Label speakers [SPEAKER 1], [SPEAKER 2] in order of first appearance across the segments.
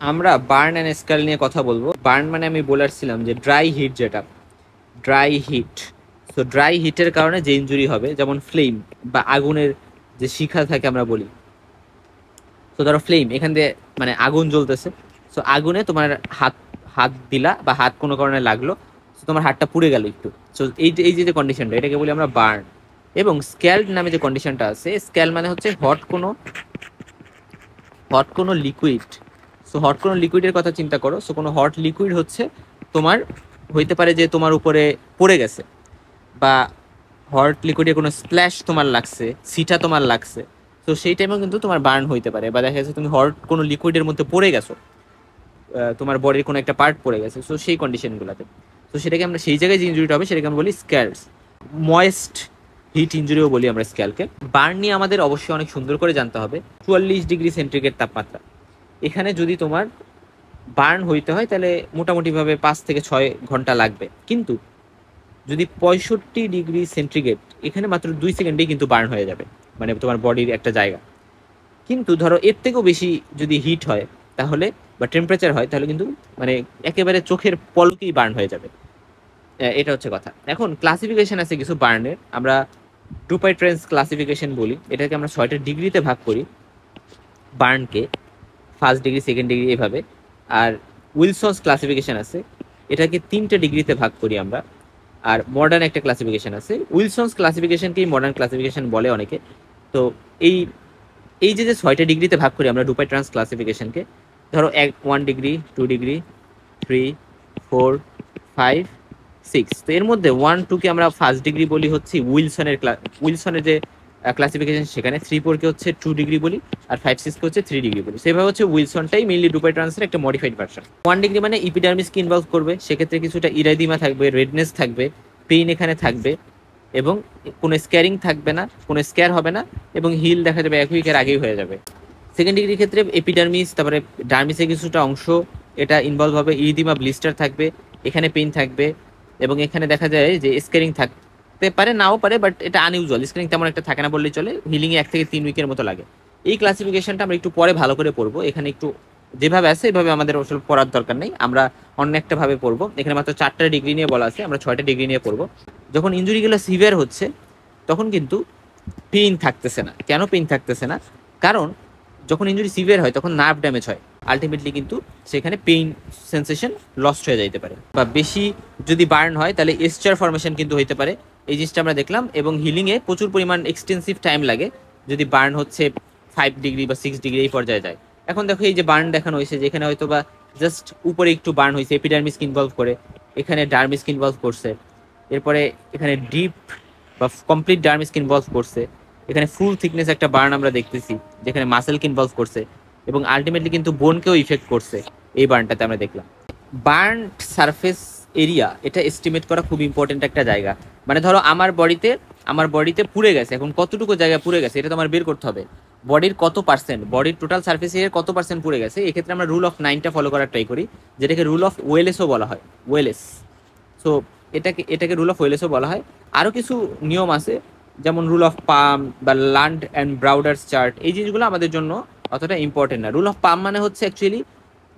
[SPEAKER 1] আমরা burn and scale নিয়ে কথা বলবো। বার্ন মানে আমি বলেছিলাম যে ড্রাই হিট, যেটা ড্রাই হিট। তো ড্রাই হিটের কারণে যে ইনজুরি হবে, যেমন ফ্লেম বা আগুনের যে শিখা থাকে আমরা বলি। তো ধরো ফ্লেম, এখান দিয়ে মানে আগুন জ্বলতেছে, তো আগুনে তোমার হাত হাত দিলা বা হাত কোনো কারণে লাগলো, তো তোমার হাতটা পুড়ে গেল একটু। তো এই যে কন্ডিশনটা, এটাকে বলি আমরা বার্ন। এবং স্ক্যাল্ড নামে যে কন্ডিশনটা আছে, স্ক্যাল মানে হচ্ছে হট কোনো লিকুইড। সো হট কোনো লিকুইডের কথা চিন্তা করো। সো কোনো হট লিকুইড হচ্ছে তোমার হইতে পারে যে তোমার উপরে পড়ে গেছে, বা হট লিকুইডে কোনো স্প্ল্যাশ তোমার লাগছে, সিটা তোমার লাগছে। তো সেই টাইমেও কিন্তু তোমার বার্ন হইতে পারে। বা দেখা যাচ্ছে তুমি হট কোনো লিকুইডের মধ্যে পড়ে গেছো, তোমার বডির কোনো একটা পার্ট পড়ে গেছে, সো সেই কন্ডিশনগুলোতে। তো সেটাকে আমরা, সেই জায়গায় যে ইঞ্জুরিটা হবে সেটাকে আমরা বলি স্ক্যালস। ময়েস্ট হিট ইঞ্জুরিও বলি আমরা স্ক্যালকে। বার্ন নিয়ে আমাদের অবশ্যই অনেক সুন্দর করে জানতে হবে। 44 ডিগ্রি সেন্টিগ্রেড তাপমাত্রা, এখানে যদি তোমার বার্ন হইতে হয় তাহলে মোটামুটিভাবে 5 থেকে 6 ঘন্টা লাগবে। কিন্তু যদি 65 ডিগ্রি সেন্টিগ্রেড, এখানে মাত্র 2 সেকেন্ডেই কিন্তু বার্ন হয়ে যাবে, মানে তোমার বডির একটা জায়গা। কিন্তু ধরো এর থেকেও বেশি যদি হিট হয় তাহলে, বা টেম্পারেচার হয়, তাহলে কিন্তু মানে একেবারে চোখের পলকেই বার্ন হয়ে যাবে। এটা হচ্ছে কথা। এখন ক্লাসিফিকেশন আছে কিছু বার্নের, আমরা ডুপাইট্রেন্স ক্লাসিফিকেশন বলি। এটাকে আমরা 6টা ডিগ্রিতে ভাগ করি বার্নকে, ফার্স্ট ডিগ্রি, সেকেন্ড ডিগ্রি, এভাবে। আর উইলসন্স ক্লাসিফিকেশন আছে, এটাকে 3টে ডিগ্রিতে ভাগ করি আমরা। আর মডার্ন একটা ক্লাসিফিকেশন আছে, উইলসন্স ক্লাসিফিকেশনকেই মডার্ন ক্লাসিফিকেশন বলে অনেকে। তো এই এই যে 6টা ডিগ্রিতে ভাগ করি আমরা ডুপাই ট্রান্স ক্লাসিফিকেশনকে, ধরো 1 ডিগ্রি, 2 ডিগ্রি, 3, 4, 5, 6। তো এর মধ্যে 1, 2কে আমরা ফার্স্ট ডিগ্রি বলি হচ্ছে উইলসনের যে ক্লাসিফিকেশন, সেখানে 3, 4কে হচ্ছে 2 ডিগ্রি বলি, আর 5, 6কে হচ্ছে 3 ডিগ্রি বলি। সেভাবে হচ্ছে উইলসনটাই মেইনলি ডুপাই ট্রান্সের একটা মডিফাইড ভার্সন। 1 ডিগ্রি মানে ইপিডার্মিসকে ইনভলভ করবে, সেক্ষেত্রে কিছুটা ইরাইদিমা থাকবে, রেডনেস থাকবে, পেইন এখানে থাকবে, এবং কোনো স্ক্যারিং থাকবে না, কোনো স্ক্যার হবে না, এবং হিল দেখা যাবে 1 উইকের আগেই হয়ে যাবে। সেকেন্ড ডিগ্রির ক্ষেত্রে এপিডার্মিস, তারপরে ডার্মিসের কিছুটা অংশ এটা ইনভলভ হবে, ইরিদিমা ব্লিস্টার থাকবে, এখানে পেইন থাকবে, এবং এখানে দেখা যায় যে স্ক্যারিং থাকতে পারে, নাও পারে, বাট এটা আনইউজুয়াল, স্ক্যারিং তেমন একটা থাকে না বললেই চলে। হিলিংয়ে 1 থেকে 3 উইকের মতো লাগে। এই ক্লাসিফিকেশনটা আমরা একটু পরে ভালো করে পড়বো। এখানে একটু যেভাবে আছে এভাবে আমাদের আসলে পড়ার দরকার নেই, আমরা অন্য একটা ভাবে পড়বো। এখানে মাত্র 4টা ডিগ্রি নিয়ে বলা আছে, আমরা 6টা ডিগ্রি নিয়ে পড়বো। যখন ইঞ্জুরিগুলো সিভিয়ার হচ্ছে তখন কিন্তু পেইন থাকতেছে না। কেন পেইন থাকতেছে না? কারণ যখন ইঞ্জুরি সিভিয়ার হয় তখন নার্ভ ড্যামেজ হয়, আলটিমেটলি কিন্তু সেখানে পেইন সেন্সেশন লস্ট হয়ে যাইতে পারে। বা বেশি যদি বার্ন হয় তাহলে এসচার ফরমেশন কিন্তু হইতে পারে, এই জিনিসটা আমরা দেখলাম। এবং হিলিংয়ে প্রচুর পরিমাণ এক্সটেন্সিভ টাইম লাগে যদি বার্ন হচ্ছে 5 ডিগ্রি বা 6 ডিগ্রি এই পর্যায়ে যায়। এখন দেখো এই যে বার্ন দেখানো হয়েছে, যেখানে হয়তো বা জাস্ট উপরে একটু বার্ন হয়েছে, এপিডার্মিসকে ইনভলভ করে, এখানে ডার্মিসকে ইনভলভ করছে, এরপরে এখানে ডিপ বা কমপ্লিট ডার্মিসকে ইনভলভ করছে, এখানে ফুল থিকনেস একটা বার্ন আমরা দেখতেছি, যেখানে মাসেলকে ইনভলভ করছে, এবং আলটিমেটলি কিন্তু বোনকেও ইফেক্ট করছে এই বার্নটাতে আমরা দেখলাম। বার্ন সারফেস এরিয়া, এটা এস্টিমেট করা খুব ইম্পর্টেন্ট একটা জায়গা। মানে ধরো আমার বডিতে পুড়ে গেছে, এখন কতটুকু জায়গা পুড়ে গেছে এটা তো আমার বের করতে হবে। বডির কত পার্সেন্ট, বডির টোটাল সারফেস এরিয়ার কত পার্সেন্ট পুড়ে গেছে, এক্ষেত্রে আমরা রুল অফ 9টা ফলো করার ট্রাই করি, যেটাকে রুল অফ ওয়েলেসও বলা হয়, ওয়েলেস। সো এটাকে রুল অফ ওয়েলেসও বলা হয়। আরও কিছু নিয়ম আছে, যেমন রুল অফ পাম বা লান্ড অ্যান্ড ব্রাউডার্স চার্ট। এই জিনিসগুলো আমাদের জন্য অতটা ইম্পর্টেন্ট না। রুল অফ পাম মানে হচ্ছে অ্যাকচুয়ালি,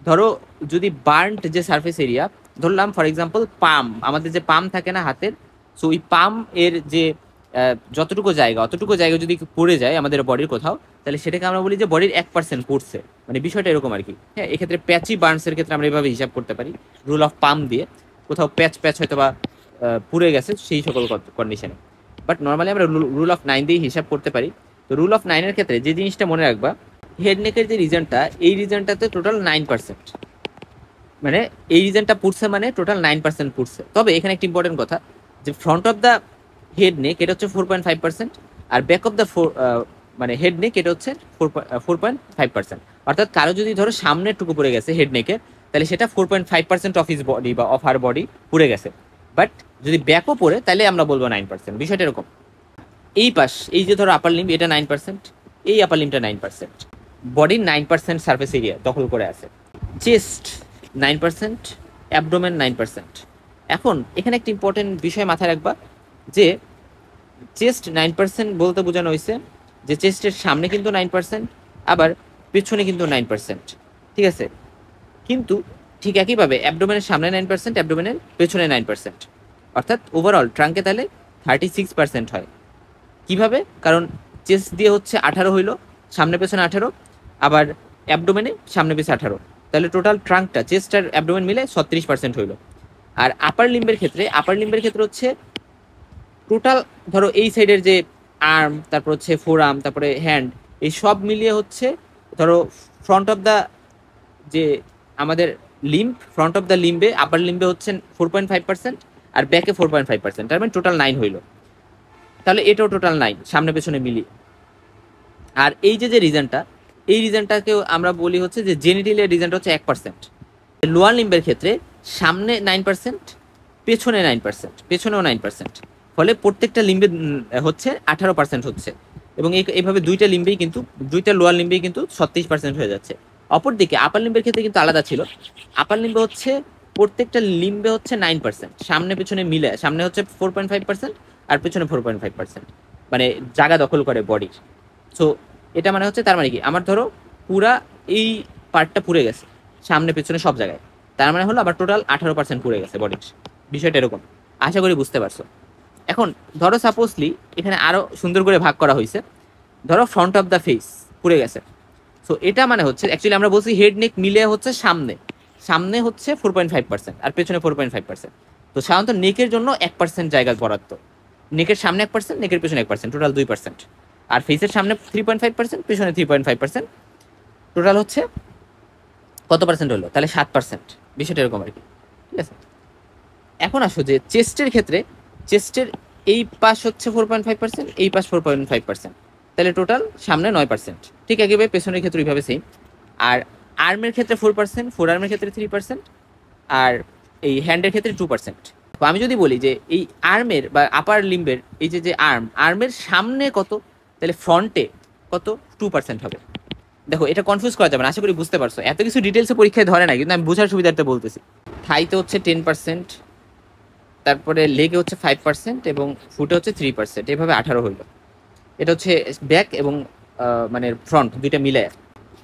[SPEAKER 1] ধরো যদি বার্নড যে সারফেস এরিয়া, ধরলাম ফর এক্সাম্পল পাম, আমাদের যে পাম থাকে না হাতের, সো ওই পাম এর যে যতটুকু জায়গা, অতটুকু জায়গা যদি পড়ে যায় আমাদের বডির কোথাও, তাহলে সেটাকে আমরা বলি যে বডির 1% পড়ছে, মানে বিষয়টা এরকম আর কি। হ্যাঁ, এক্ষেত্রে প্যাচি বার্নসের ক্ষেত্রে আমরা এভাবে হিসাব করতে পারি রুল অফ পাম দিয়ে, কোথাও প্যাচ প্যাচ হয়তো বা পুড়ে গেছে সেই সকল কন্ডিশনে। বাট নর্মালি আমরা রুল অফ 9 দিয়ে হিসাব করতে পারি। তো রুল অফ 9-এর ক্ষেত্রে যে জিনিসটা মনে রাখবা, হেড নেকের যে রিজনটা, এই রিজনটাতে টোটাল 9%, মানে এই রিজনটা পুড়ছে মানে টোটাল 9% পুড়ছে। তবে এখানে একটা ইম্পর্টেন্ট কথা, যে front of the head neck এটা হচ্ছে 4.5%, আর ব্যাক অফ দ্য মানে হেড নেক এটা হচ্ছে 4.5%। অর্থাৎ কারো যদি ধরো সামনের টুকু পড়ে গেছে হেড নেকে, তাহলে সেটা 4.5% অফ হিজ বডি বা অফ হার বডি পুড়ে গেছে। বাট যদি ব্যাকও পড়ে তাহলে আমরা বলবো 9%। বিষয়টা এরকম। এই পাশ, এই যে ধরো আপার লিম্ব, এটা 9%, এই আপার লিম্বটা 9%, বডির 9% সার্ফেস এরিয়া দখল করে আছে। Chest 9%, abdomen 9%। এখন এখানে একটা ইম্পর্টেন্ট বিষয় মাথায় রাখবা, যে চেস্ট 9% বলতে বোঝানো হয়েছে যে চেস্টের সামনে কিন্তু 9%, আবার পেছনে কিন্তু 9%, ঠিক আছে। কিন্তু ঠিক একইভাবে অ্যাবডোমেনের সামনে 9%, অ্যাবডোমেনের পেছনে 9%, অর্থাৎ ওভারঅল ট্রাঙ্কে তাহলে 36% হয়। কিভাবে? কারণ চেস্ট দিয়ে হচ্ছে 18 হইলো, সামনে পেছনে 18, আবার অ্যাবডোমেনে সামনে পেছনে 18, তাহলে টোটাল ট্রাঙ্কটা চেস্ট আর অ্যাবডোমেন মিলে 36% হইলো। আর আপার লিম্বের ক্ষেত্রে হচ্ছে টোটাল ধরো এই সাইডের যে আর্ম, তারপর হচ্ছে ফোর আর্ম, তারপরে হ্যান্ড, এই সব মিলিয়ে হচ্ছে ধরো ফ্রন্ট অফ দ্য যে আমাদের লিম্ব, ফ্রন্ট অফ দ্য লিম্বে, আপার লিম্বে হচ্ছে 4.5% আর ব্যাকে 4.5%, তার মানে টোটাল 9 হইলো। তাহলে এটাও টোটাল 9 সামনে পেছনে মিলিয়ে। আর এই যে রিজনটা, এই রিজনটাকেও আমরা বলি হচ্ছে যে জেনিটালিয়ার রিজনটা হচ্ছে 1%। লোয়ার লিম্বের ক্ষেত্রে সামনে 9%, পেছনে 9%, পেছনেও 9%, ফলে প্রত্যেকটা লিম্বে হচ্ছে 18% হচ্ছে। এবং এইভাবে দুইটা লিম্বেই কিন্তু, দুইটা লোয়ার লিম্বেই কিন্তু 36% হয়ে যাচ্ছে। অপরদিকে আপার লিম্বের ক্ষেত্রে কিন্তু আলাদা ছিল। আপার লিম্বে হচ্ছে প্রত্যেকটা লিম্বে হচ্ছে 9%, সামনে পেছনে মিলে, সামনে হচ্ছে 4.5% আর পেছনে 4.5%, মানে জায়গা দখল করে বডির। সো এটা মানে হচ্ছে, তার মানে কি, আমার ধরো পুরা এই পার্টটা পুড়ে গেছে সামনে পেছনে সব জায়গায়, তার মানে হলো আবার টোটাল 18% পুড়ে গেছে বডির। বিষয়টা এরকম, আশা করি বুঝতে পারছো। এখন ধরো সাপোজলি এখানে আরো সুন্দর করে ভাগ করা হয়েছে, ধরো ফ্রন্ট অফ দ্য ফেস পুড়ে গেছে। সো এটা মানে হচ্ছে অ্যাকচুয়ালি আমরা বলছি হেড নেক মিলে হচ্ছে সামনে হচ্ছে 4.5% আর পেছনে 4.5%। তো সাধারণত নেকের জন্য 1% জায়গা বরাদ্দ, নেকের সামনে 1%, নেকের পেছনে 1%, টোটাল 2%। আর ফেসের সামনে 3.5%, পেছনে 3.5%, টোটাল হচ্ছে কত পার্সেন্ট হলো? তাহলে 7%। বিষয়টা এরকম আর কি, ঠিক আছে। এখন আসো যে চেস্টের ক্ষেত্রে, চেস্টের এই পাশ হচ্ছে 4.5%, এই পাশ 4.5%, তাহলে টোটাল সামনে 9%। ঠিক একইভাবে পেছনের ক্ষেত্রে এইভাবে সেম। আর আর্মের ক্ষেত্রে 4%, ফোর আর্মের ক্ষেত্রে 3%, আর এই হ্যান্ডের ক্ষেত্রে 2%। তো আমি যদি বলি যে এই আর্মের বা আপার লিম্বের এই যে আর্মের সামনে কত, তাহলে ফ্রন্টে কত? 2% হবে। দেখো এটা কনফিউজ করা যাবে না, আশা করি বুঝতে পারছো। এত কিছু ডিটেলসে পরীক্ষায় ধরে না, কিন্তু আমি বোঝার সুবিধার্থে বলতেছি। থাইতে হচ্ছে 10%, তারপরে লেগে হচ্ছে 5% এবং ফুটে হচ্ছে 3%, এভাবে 18 হইলো। এটা হচ্ছে ব্যাক এবং মানে ফ্রন্ট দুইটা মিলে।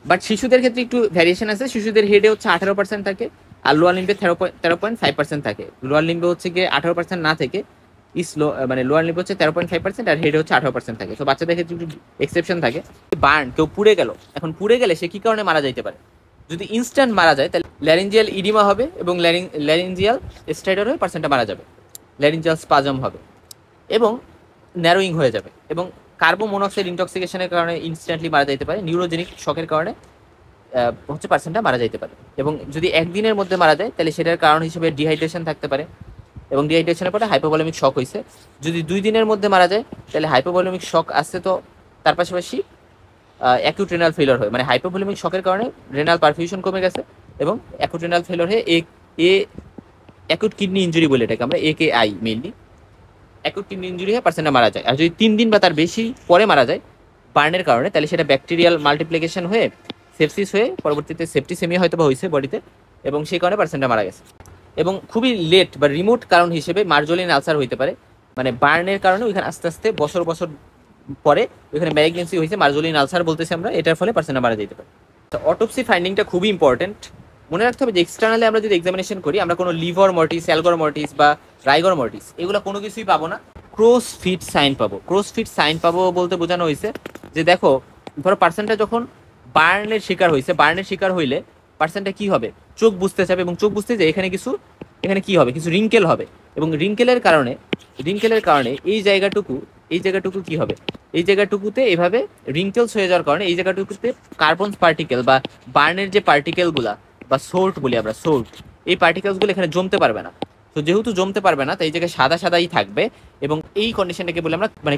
[SPEAKER 1] বাট শিশুদের ক্ষেত্রে একটু ভ্যারিয়েশন আছে, শিশুদের হেডে হচ্ছে 18% থাকে আর লোয়ার লিম্বে 13.5% থাকে। লোয়ার লিম্বে হচ্ছে গিয়ে 18% না থেকে মানে লোয়ার লিম্বে হচ্ছে 13.5% আর হেডে হচ্ছে 18% থাকে। তো বাচ্চাদের ক্ষেত্রে একটু এক্সেপশন থাকে। বার্ন, কেউ পুড়ে গেল, এখন পুড়ে গেলে সে কি কারণে মারা যাইতে পারে? যদি ইনস্ট্যান্ট মারা যায় তাহলে ল্যারিঞ্জিয়াল ইডিমা হবে এবং ল্যারিঞ্জিয়াল স্ট্রাইডার হয়ে পার্সেন্টটা মারা যাবে, ল্যারিঞ্জিয়াল স্পাজম হবে এবং ন্যারোয়িং হয়ে যাবে, এবং কার্বন মনোক্সাইড ইনটক্সিকেশনের কারণে ইনস্ট্যান্টলি মারা যেতে পারে, নিউরোজেনিক শকের কারণে হচ্ছে পার্সেন্টটা মারা যেতে পারে। এবং যদি একদিনের মধ্যে মারা যায় তাহলে সেটার কারণ হিসেবে ডিহাইড্রেশন থাকতে পারে, এবং ডিহাইড্রেশনের পরে হাইপোভলিমিক শক হয়েছে। যদি 2 দিনের মধ্যে মারা যায় তাহলে হাইপোভলিমিক শক আসছে, তো তার পাশাপাশি অ্যাকিউট রেনাল ফেলিওর হয়, মানে হাইপোভলিমিক শকের কারণে রেনাল পারফিউশন কমে গেছে এবং অ্যাকিউট রেনাল ফেলিওর হয়ে অ্যাকিউট কিডনি ইনজুরি বলে এটাকে আমরা, AKI mainly, acute kidney injury হয়ে পার্সেন্টটা মারা যায়। আর যদি 3 দিন বা তার বেশি পরে মারা যায় বার্নের কারণে, তাহলে সেটা ব্যাকটেরিয়াল মাল্টিপ্লিকেশন হয়ে সেপসিস হয়ে পরবর্তীতে সেপ্টিসেমিয়া হয়তো বা হয়েছে বডিতে, এবং সেই কারণে পার্সেন্টটা মারা গেছে। এবং খুবই লেট বা রিমোট কারণ হিসেবে মার্জোলিন আলসার হইতে পারে, মানে বার্নের কারণে ওইখানে আস্তে আস্তে বছর বছর পরে ওইখানে ম্যালিগনেন্সি হয়েছে, মার্জোলিন আলসার বলতেছি আমরা, এটার ফলে পার্সেন্টটা মারা যেতে পারে। তো অটোপসি ফাইন্ডিংটা খুবই ইম্পর্টেন্ট। মনে রাখতে হবে যে এক্সটার্নালি আমরা যদি এক্সামিনেশন করি, আমরা কোনো লিভার মর্টিস, অ্যালগর মর্টিস বা রাইগর মর্টিস এগুলো কোনো কিছুই পাবো না, ক্রস ফিট সাইন পাবো। ক্রস ফিট সাইন পাবো বলতে বোঝানো হয়েছে যে দেখো, ধরো পার্সেন্টটা যখন বার্নের শিকার হয়েছে, বার্নের শিকার হইলে পার্সেন্টটা কি হবে? চোখ বুঝতে চাবে, এবং চোখ বুঝতে যে এখানে কি হবে? কিছু রিঙ্কেল হবে, এবং রিঙ্কেলের কারণে এই জায়গাটুকু কি হবে? এই জায়গাটুকুতে এভাবে রিঙ্কেলস হয়ে যাওয়ার কারণে এই জায়গাটুকুতে কার্বন পার্টিকেল বা বার্নের যে পার্টিকেলগুলা বা সোল্ট বলি আমরা, সোল্ট, এই পার্টিকেলসগুলো এখানে জমতে পারবে না। তো যেহেতু জমতে পারবে না, তাই এই জায়গায় সাদা সাদাই থাকবে, এবং এই কন্ডিশনটাকে বলে আমরা মানে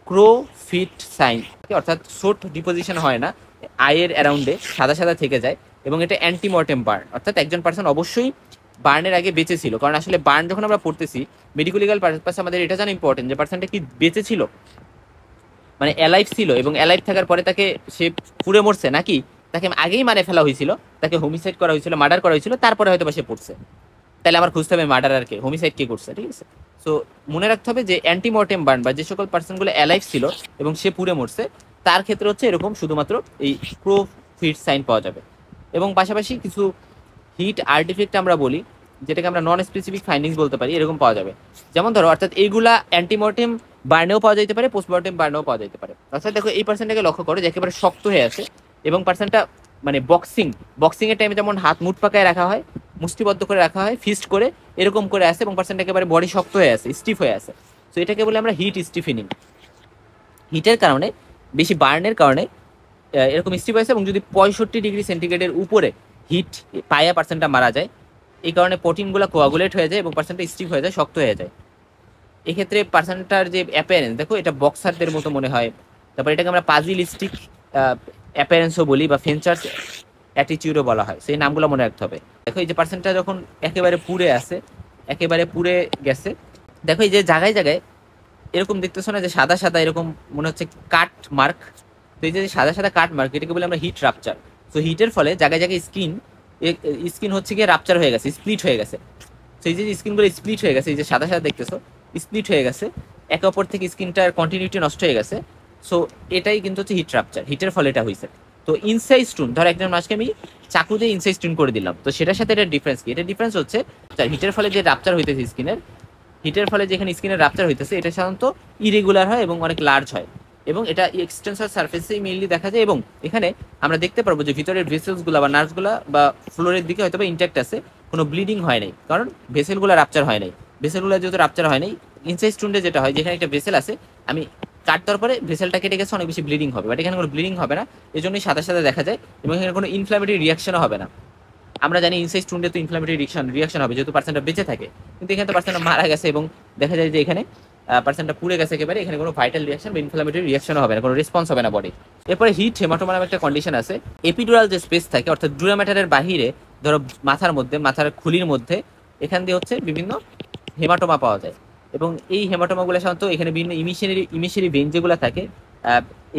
[SPEAKER 1] ক্রো ফিট সাইন, অর্থাৎ সোট ডিপোজিশন হয় না, আইয়ের অ্যারাউন্ডে সাদা সাদা থেকে যায়, এবং এটা অ্যান্টিমর্টেম বার্ন, অর্থাৎ একজন পার্সন অবশ্যই বার্নের আগে বেঁচে ছিল। কারণ আসলে বার্ন যখন আমরা পড়তেছি মেডিকো লিগাল পারপাসে, আমাদের এটা জানা ইম্পর্টেন্ট যে পার্সনটা কি বেঁচে ছিল, মানে অ্যালাইভ ছিল, এবং অ্যালাইভ থাকার পরে তাকে সে পুড়ে মরছে, নাকি তাকে আগেই মারে ফেলা হয়েছিল, তাকে হোমিসাইড করা হয়েছিল, মার্ডার করা হয়েছিল, তারপরে হয়তো বা সে পড়ছে। তাহলে আমার খুঁজতে হবে মার্ডারার কে, হোমিসাইড কে করছে, ঠিক আছে। সো মনে রাখতে হবে যে অ্যান্টিমর্টেম বার্ন বা যে সকল পার্সনগুলো অ্যালাইভ ছিল এবং সে পুড়ে মরছে, তার ক্ষেত্রে হচ্ছে এরকম শুধুমাত্র এই ক্রো ফিট সাইন পাওয়া যাবে। এবং পাশাপাশি কিছু হিট আর্টিফ্যাক্ট আমরা বলি, যেটাকে আমরা নন স্পেসিফিক ফাইন্ডিংস বলতে পারি, এরকম পাওয়া যাবে। যেমন ধরো অর্থাৎ এইগুলা অ্যান্টিমর্টেম বার্নেও পাওয়া যেতে পারে, পোস্টমর্টেম বার্নেও পাওয়া যেতে পারে। অর্থাৎ দেখো এই পার্সনটাকে লক্ষ্য করো যে একেবারে শক্ত হয়ে আছে, এবং পার্সনটা মানে বক্সিং এর টাইমে যেমন হাত মুঠ পাকায় রাখা হয়, মুষ্টিবদ্ধ করে রাখা হয় ফিস্ট করে, এরকম করে আছে, এবং পার্সনটা একেবারে বডি শক্ত হয়ে আছে, স্টিফ হয়ে আছে। তো এটাকে বলে আমরা হিট স্টিফেনিং। হিটের কারণে, বেশি বার্নের কারণে এরকম স্টিফ হয়েছে, এবং যদি 65°C উপরে হিট পায়া পার্সনটা মারা যায়, এই কারণে প্রোটিনগুলো কোয়াগুলেট হয়ে যায় এবং পার্সনটা স্টিফ হয়ে যায়, শক্ত হয়ে যায়। এক্ষেত্রে পার্সনটার যে অ্যাপিয়ারেন্স দেখো, এটা বক্সারদের মতো মনে হয়। তারপর এটাকে আমরা পাজিলিস্টিক অ্যাপিয়ারেন্সও বলি, বা ফেঞ্চার্স অ্যাটিটিউডও বলা হয়। সেই নামগুলো মনে রাখতে হবে। দেখো এই যে পার্সনটা যখন একেবারে পুড়ে আছে, একেবারে পুড়ে গেছে, দেখো এই যে জায়গায় জায়গায় এরকম দেখতেছো না যে সাদা সাদা এরকম মনে হচ্ছে কাট মার্ক। তো এই যে সাদা সাদা কাট মার্ক, এটাকে বলে আমরা হিট রাপচার। তো হিটের ফলে জায়গায় জায়গায় স্কিন হচ্ছে গিয়ে রাপচার হয়ে গেছে, স্প্লিট হয়ে গেছে। তো এই যে স্কিনগুলো স্প্লিট হয়ে গেছে, এই যে সাদা সাদা দেখতেছো স্প্লিট হয়ে গেছে, একে অপর থেকে স্কিনটার কন্টিনিউটি নষ্ট হয়ে গেছে। সো এটাই কিন্তু হচ্ছে হিট রাপচার, হিটের ফলে এটা হয়েছে। তো ইনসাইড স্টুন, ধর একজন মানুষকে আমি চাকু দিয়ে ইনসাইড স্টুন করে দিলাম, তো সেটার সাথে এটা ডিফারেন্স কি? এটা ডিফারেন্স হচ্ছে হিটের ফলে যে রাপচার হইতেছে স্কিনের, হিটের ফলে যেখানে স্কিনের রাপচার হইতেছে, এটা সাধারণত ইরেগুলার হয় এবং অনেক লার্জ হয়, এবং এটা এক্সটেন্সর সারফেসেই মেইনলি দেখা যায়। এবং এখানে আমরা দেখতে পারবো যে ভিতরের ভেসেলসগুলো বা নার্ভসগুলো বা ফ্লোরের দিকে হয়তো বা ইন্ট্যাক্ট আছে, কোনো ব্লিডিং হয় নাই, কারণ ভেসেলগুলো রাপচার হয় নাই। ভেসেলগুলো যেহেতু রাপচার হয় নাই, ইনসাইড স্টুন্ডে যেটা হয়, যেখানে একটা ভেসেল আছে, আমি কাট দেওয়ার পরে ভেসেলটা কেটে গেছে, অনেক বেশি ব্লিডিং হবে, বাট এখানে কোনো ব্লিডিং হবে না, এই জন্যই সাদা সাদা দেখা যায়, এবং এখানে কোনো ইনফ্ল্যামেটরি রিয়াকশনও হবে না। আমরা জানি ইনসাইড স্টুন্ডে তো ইনফ্ল্যামেটরি রিয়াকশন হবে, যেহেতু পার্সেন্টটা বেঁচে থাকে, কিন্তু এখানে তো পার্সেন্টটা মারা গেছে, এবং দেখা যায় যে এখানে পার্সেন্টটা পুড়ে গেছে একেবারে, এখানে কোনো ভাইটাল রিয়াকশন বা ইনফ্ল্যামেটরি রিয়াকশনও হবে না, কোনো রেসপন্স হবে না বডি। এরপরে হিট হেমাটোমা নামে একটা কন্ডিশন আছে। এপিডুরাল যে স্পেস থাকে, অর্থাৎ ডুরা ম্যাটারের বাহিরে, ধরো মাথার মধ্যে, মাথার খুলির মধ্যে, এখান দিয়ে হচ্ছে বিভিন্ন হেমাটোমা পাওয়া যায়। এবং এই হেমাটোমাগুলো সাধারণত এখানে বিভিন্ন ইমিশারি ভেন যেগুলো থাকে,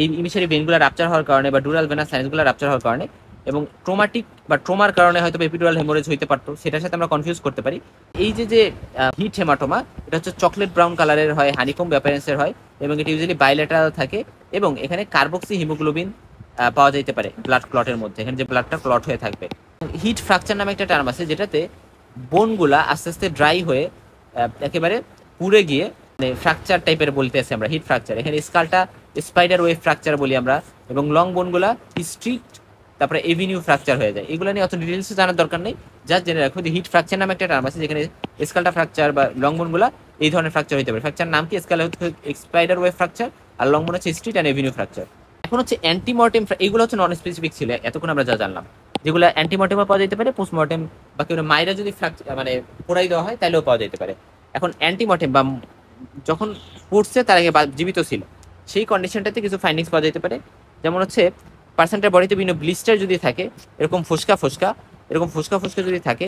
[SPEAKER 1] এই ইমিশারি ভেনগুলো রাপচার হওয়ার কারণে বা ডুরাল ভেনাস সাইন্সগুলো রাপচার হওয়ার কারণে, এবং ট্রোমাটিক বা ট্রোমার কারণে হয়তো এপিডুরাল হেমোরেজ হইতে পারতো, সেটার সাথে আমরা কনফিউজ করতে পারি। এই যে হিট হেমাটোমা, এটা হচ্ছে চকলেট ব্রাউন কালারের হয়, হানিকম্ব অ্যাপিয়ারেন্সের হয়, এবং এটা ইউজুয়ালি বাইলেটারাল থাকে, এবং এখানে কার্বক্সি হিমোগ্লোবিন পাওয়া যেতে পারে ব্লাড ক্লটের মধ্যে, এখানে যে ব্লাডটা ক্লট হয়ে থাকবে। হিট ফ্র্যাকচার নামে একটা টার্ম আছে, যেটাতে বোনগুলা আস্তে আস্তে ড্রাই হয়ে একেবারে পুড়ে গিয়ে, মানে ফ্র্যাকচার টাইপের বলতে আছে আমরা হিট ফ্র্যাকচার। এখানে স্কালটা স্পাইডার ওয়েভ ফ্র্যাকচার বলি আমরা, এবং লং বোনগুলা স্ট্রিট, তারপরে এভিনিউ ফ্র্যাকচার হয়ে যায়। এগুলো নিয়ে অত ডিটেলসে জানার দরকার নেই, জাস্ট জেনে রাখো যে হিট ফ্র্যাকচার নামে একটা টার্ম আছে, যেখানে স্কালটা ফ্র্যাকচার বা লং বোনগুলা এই ধরনের ফ্র্যাকচার হতে পারে। ফ্র্যাকচার নাম কি? স্কাল হচ্ছে স্পাইডার ওয়েভ ফ্র্যাকচার, আর লং বোন হচ্ছে স্ট্রিট অ্যান্ড এভিনিউ ফ্র্যাকচার। এখন হচ্ছে অ্যান্টিমর্টেম, এগুলো হচ্ছে নন স্পেসিফিক ছিল এতক্ষণ আমরা যা জানলাম, যেগুলো অ্যান্টিমর্টেমও পাওয়া যেতে পারে, পোস্টমর্টেম বা কেউ মায়েরা যদি মানে পোড়াই দেওয়া হয় তাহলেও পাওয়া যেতে পারে। এখন অ্যান্টিমর্টেম বা যখন পড়ছে তার আগে জীবিত ছিল, সেই কন্ডিশনটাতে কিছু ফাইন্ডিংস পাওয়া যেতে পারে। যেমন হচ্ছে পার্সেন্টের বডিতে বিভিন্ন ব্লিস্টার যদি থাকে, এরকম ফোসকা ফোসকা যদি থাকে,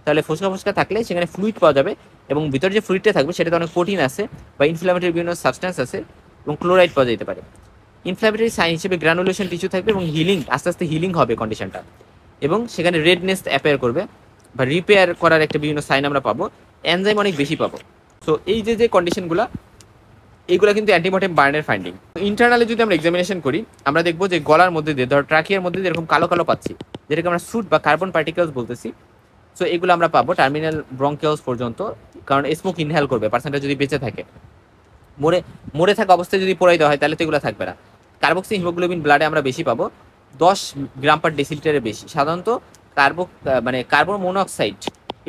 [SPEAKER 1] তাহলে ফোসকা থাকলে সেখানে ফ্লুইড পাওয়া যাবে, এবং ভিতরে যে ফ্লুইডটা থাকবে সেটাতে অনেক প্রোটিন আছে বা ইনফ্লামেটরি বিভিন্ন সাবস্টেন্স আছে, এবং ক্লোরাইড পাওয়া যেতে পারে। ইনফ্লামেটরি সাইন হিসেবে গ্রানুলেশন টিস্যু থাকবে, এবং আস্তে আস্তে হিলিং হবে কন্ডিশনটা, এবং সেখানে রেডনেস অ্যাপিয়ার করবে বা রিপেয়ার করার একটা বিভিন্ন সাইন আমরা পাবো, এনজাইম অনেক বেশি পাবো। সো এই যে কন্ডিশনগুলো, এইগুলো কিন্তু অ্যান্টিমর্টেম বার্নের ফাইন্ডিং। ইন্টারনালি যদি আমরা এক্সামিনেশন করি, আমরা দেখবো যে গলার মধ্যে দিয়ে, ধর ট্রাকিয়ার মধ্যে দিয়ে এরকম কালো কালো পাচ্ছি, যেটাকে আমরা সুট বা কার্বন পার্টিকেলস বলতেছি। সো এগুলো আমরা পাবো টার্মিনাল ব্রঙ্কিয়ালস পর্যন্ত, কারণ স্মোক ইনহেল করবে পার্সেন্টটা যদি বেঁচে থাকে। মরে থাকা অবস্থায় যদি পোড়াই দেওয়া হয় তাহলে তো এগুলো থাকবে না। কার্বক্সি হিমোগ্লোবিন ব্লাডে আমরা বেশি পাবো, 10 গ্রাম পার ডেসিলিটারের বেশি। সাধারণত কার্বন মনোক্সাইড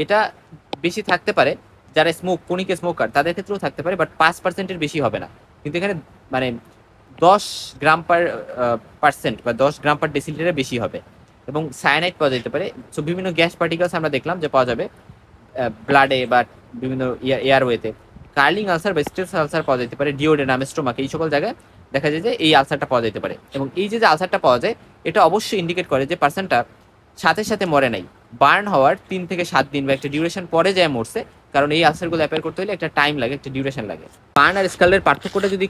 [SPEAKER 1] এটা বেশি থাকতে পারে যারা কনিক স্মোকার, তাদের ক্ষেত্রেও থাকতে পারে, বাট 5%-এর বেশি হবে না। কিন্তু এখানে মানে 10 গ্রাম পার পার্সেন্ট বা 10 গ্রাম পার ডেসিলিটারের বেশি হবে, এবং সায়ানাইড পাওয়া যেতে পারে। সো বিভিন্ন গ্যাস পার্টিকেলস আমরা দেখলাম যে পাওয়া যাবে ব্লাডে বা বিভিন্ন এয়ারওয়েতে। কার্লিং আলসার বা স্টেলস আলসার পাওয়া যেতে পারে ডিওডেনাম, স্টোমাক, এই সকল জায়গায় দেখা যায় যে এই আলসারটা পাওয়া যেতে পারে। এবং এই যে আলসারটা পাওয়া যায়, এটা অবশ্যই ইন্ডিকেট করে যে পার্সনটা সাথে সাথে মরে নাই, বার্ন হওয়ার 3 থেকে 7 দিন বা একটা ডিউরেশন পরে যায় মরছে, কারণ এই আলসারগুলো অ্যাপেয়ার করতে হলে একটা টাইম লাগে, একটা ডিউরেশন লাগে। বার্ন আর স্কালের পার্থক্যটা যদি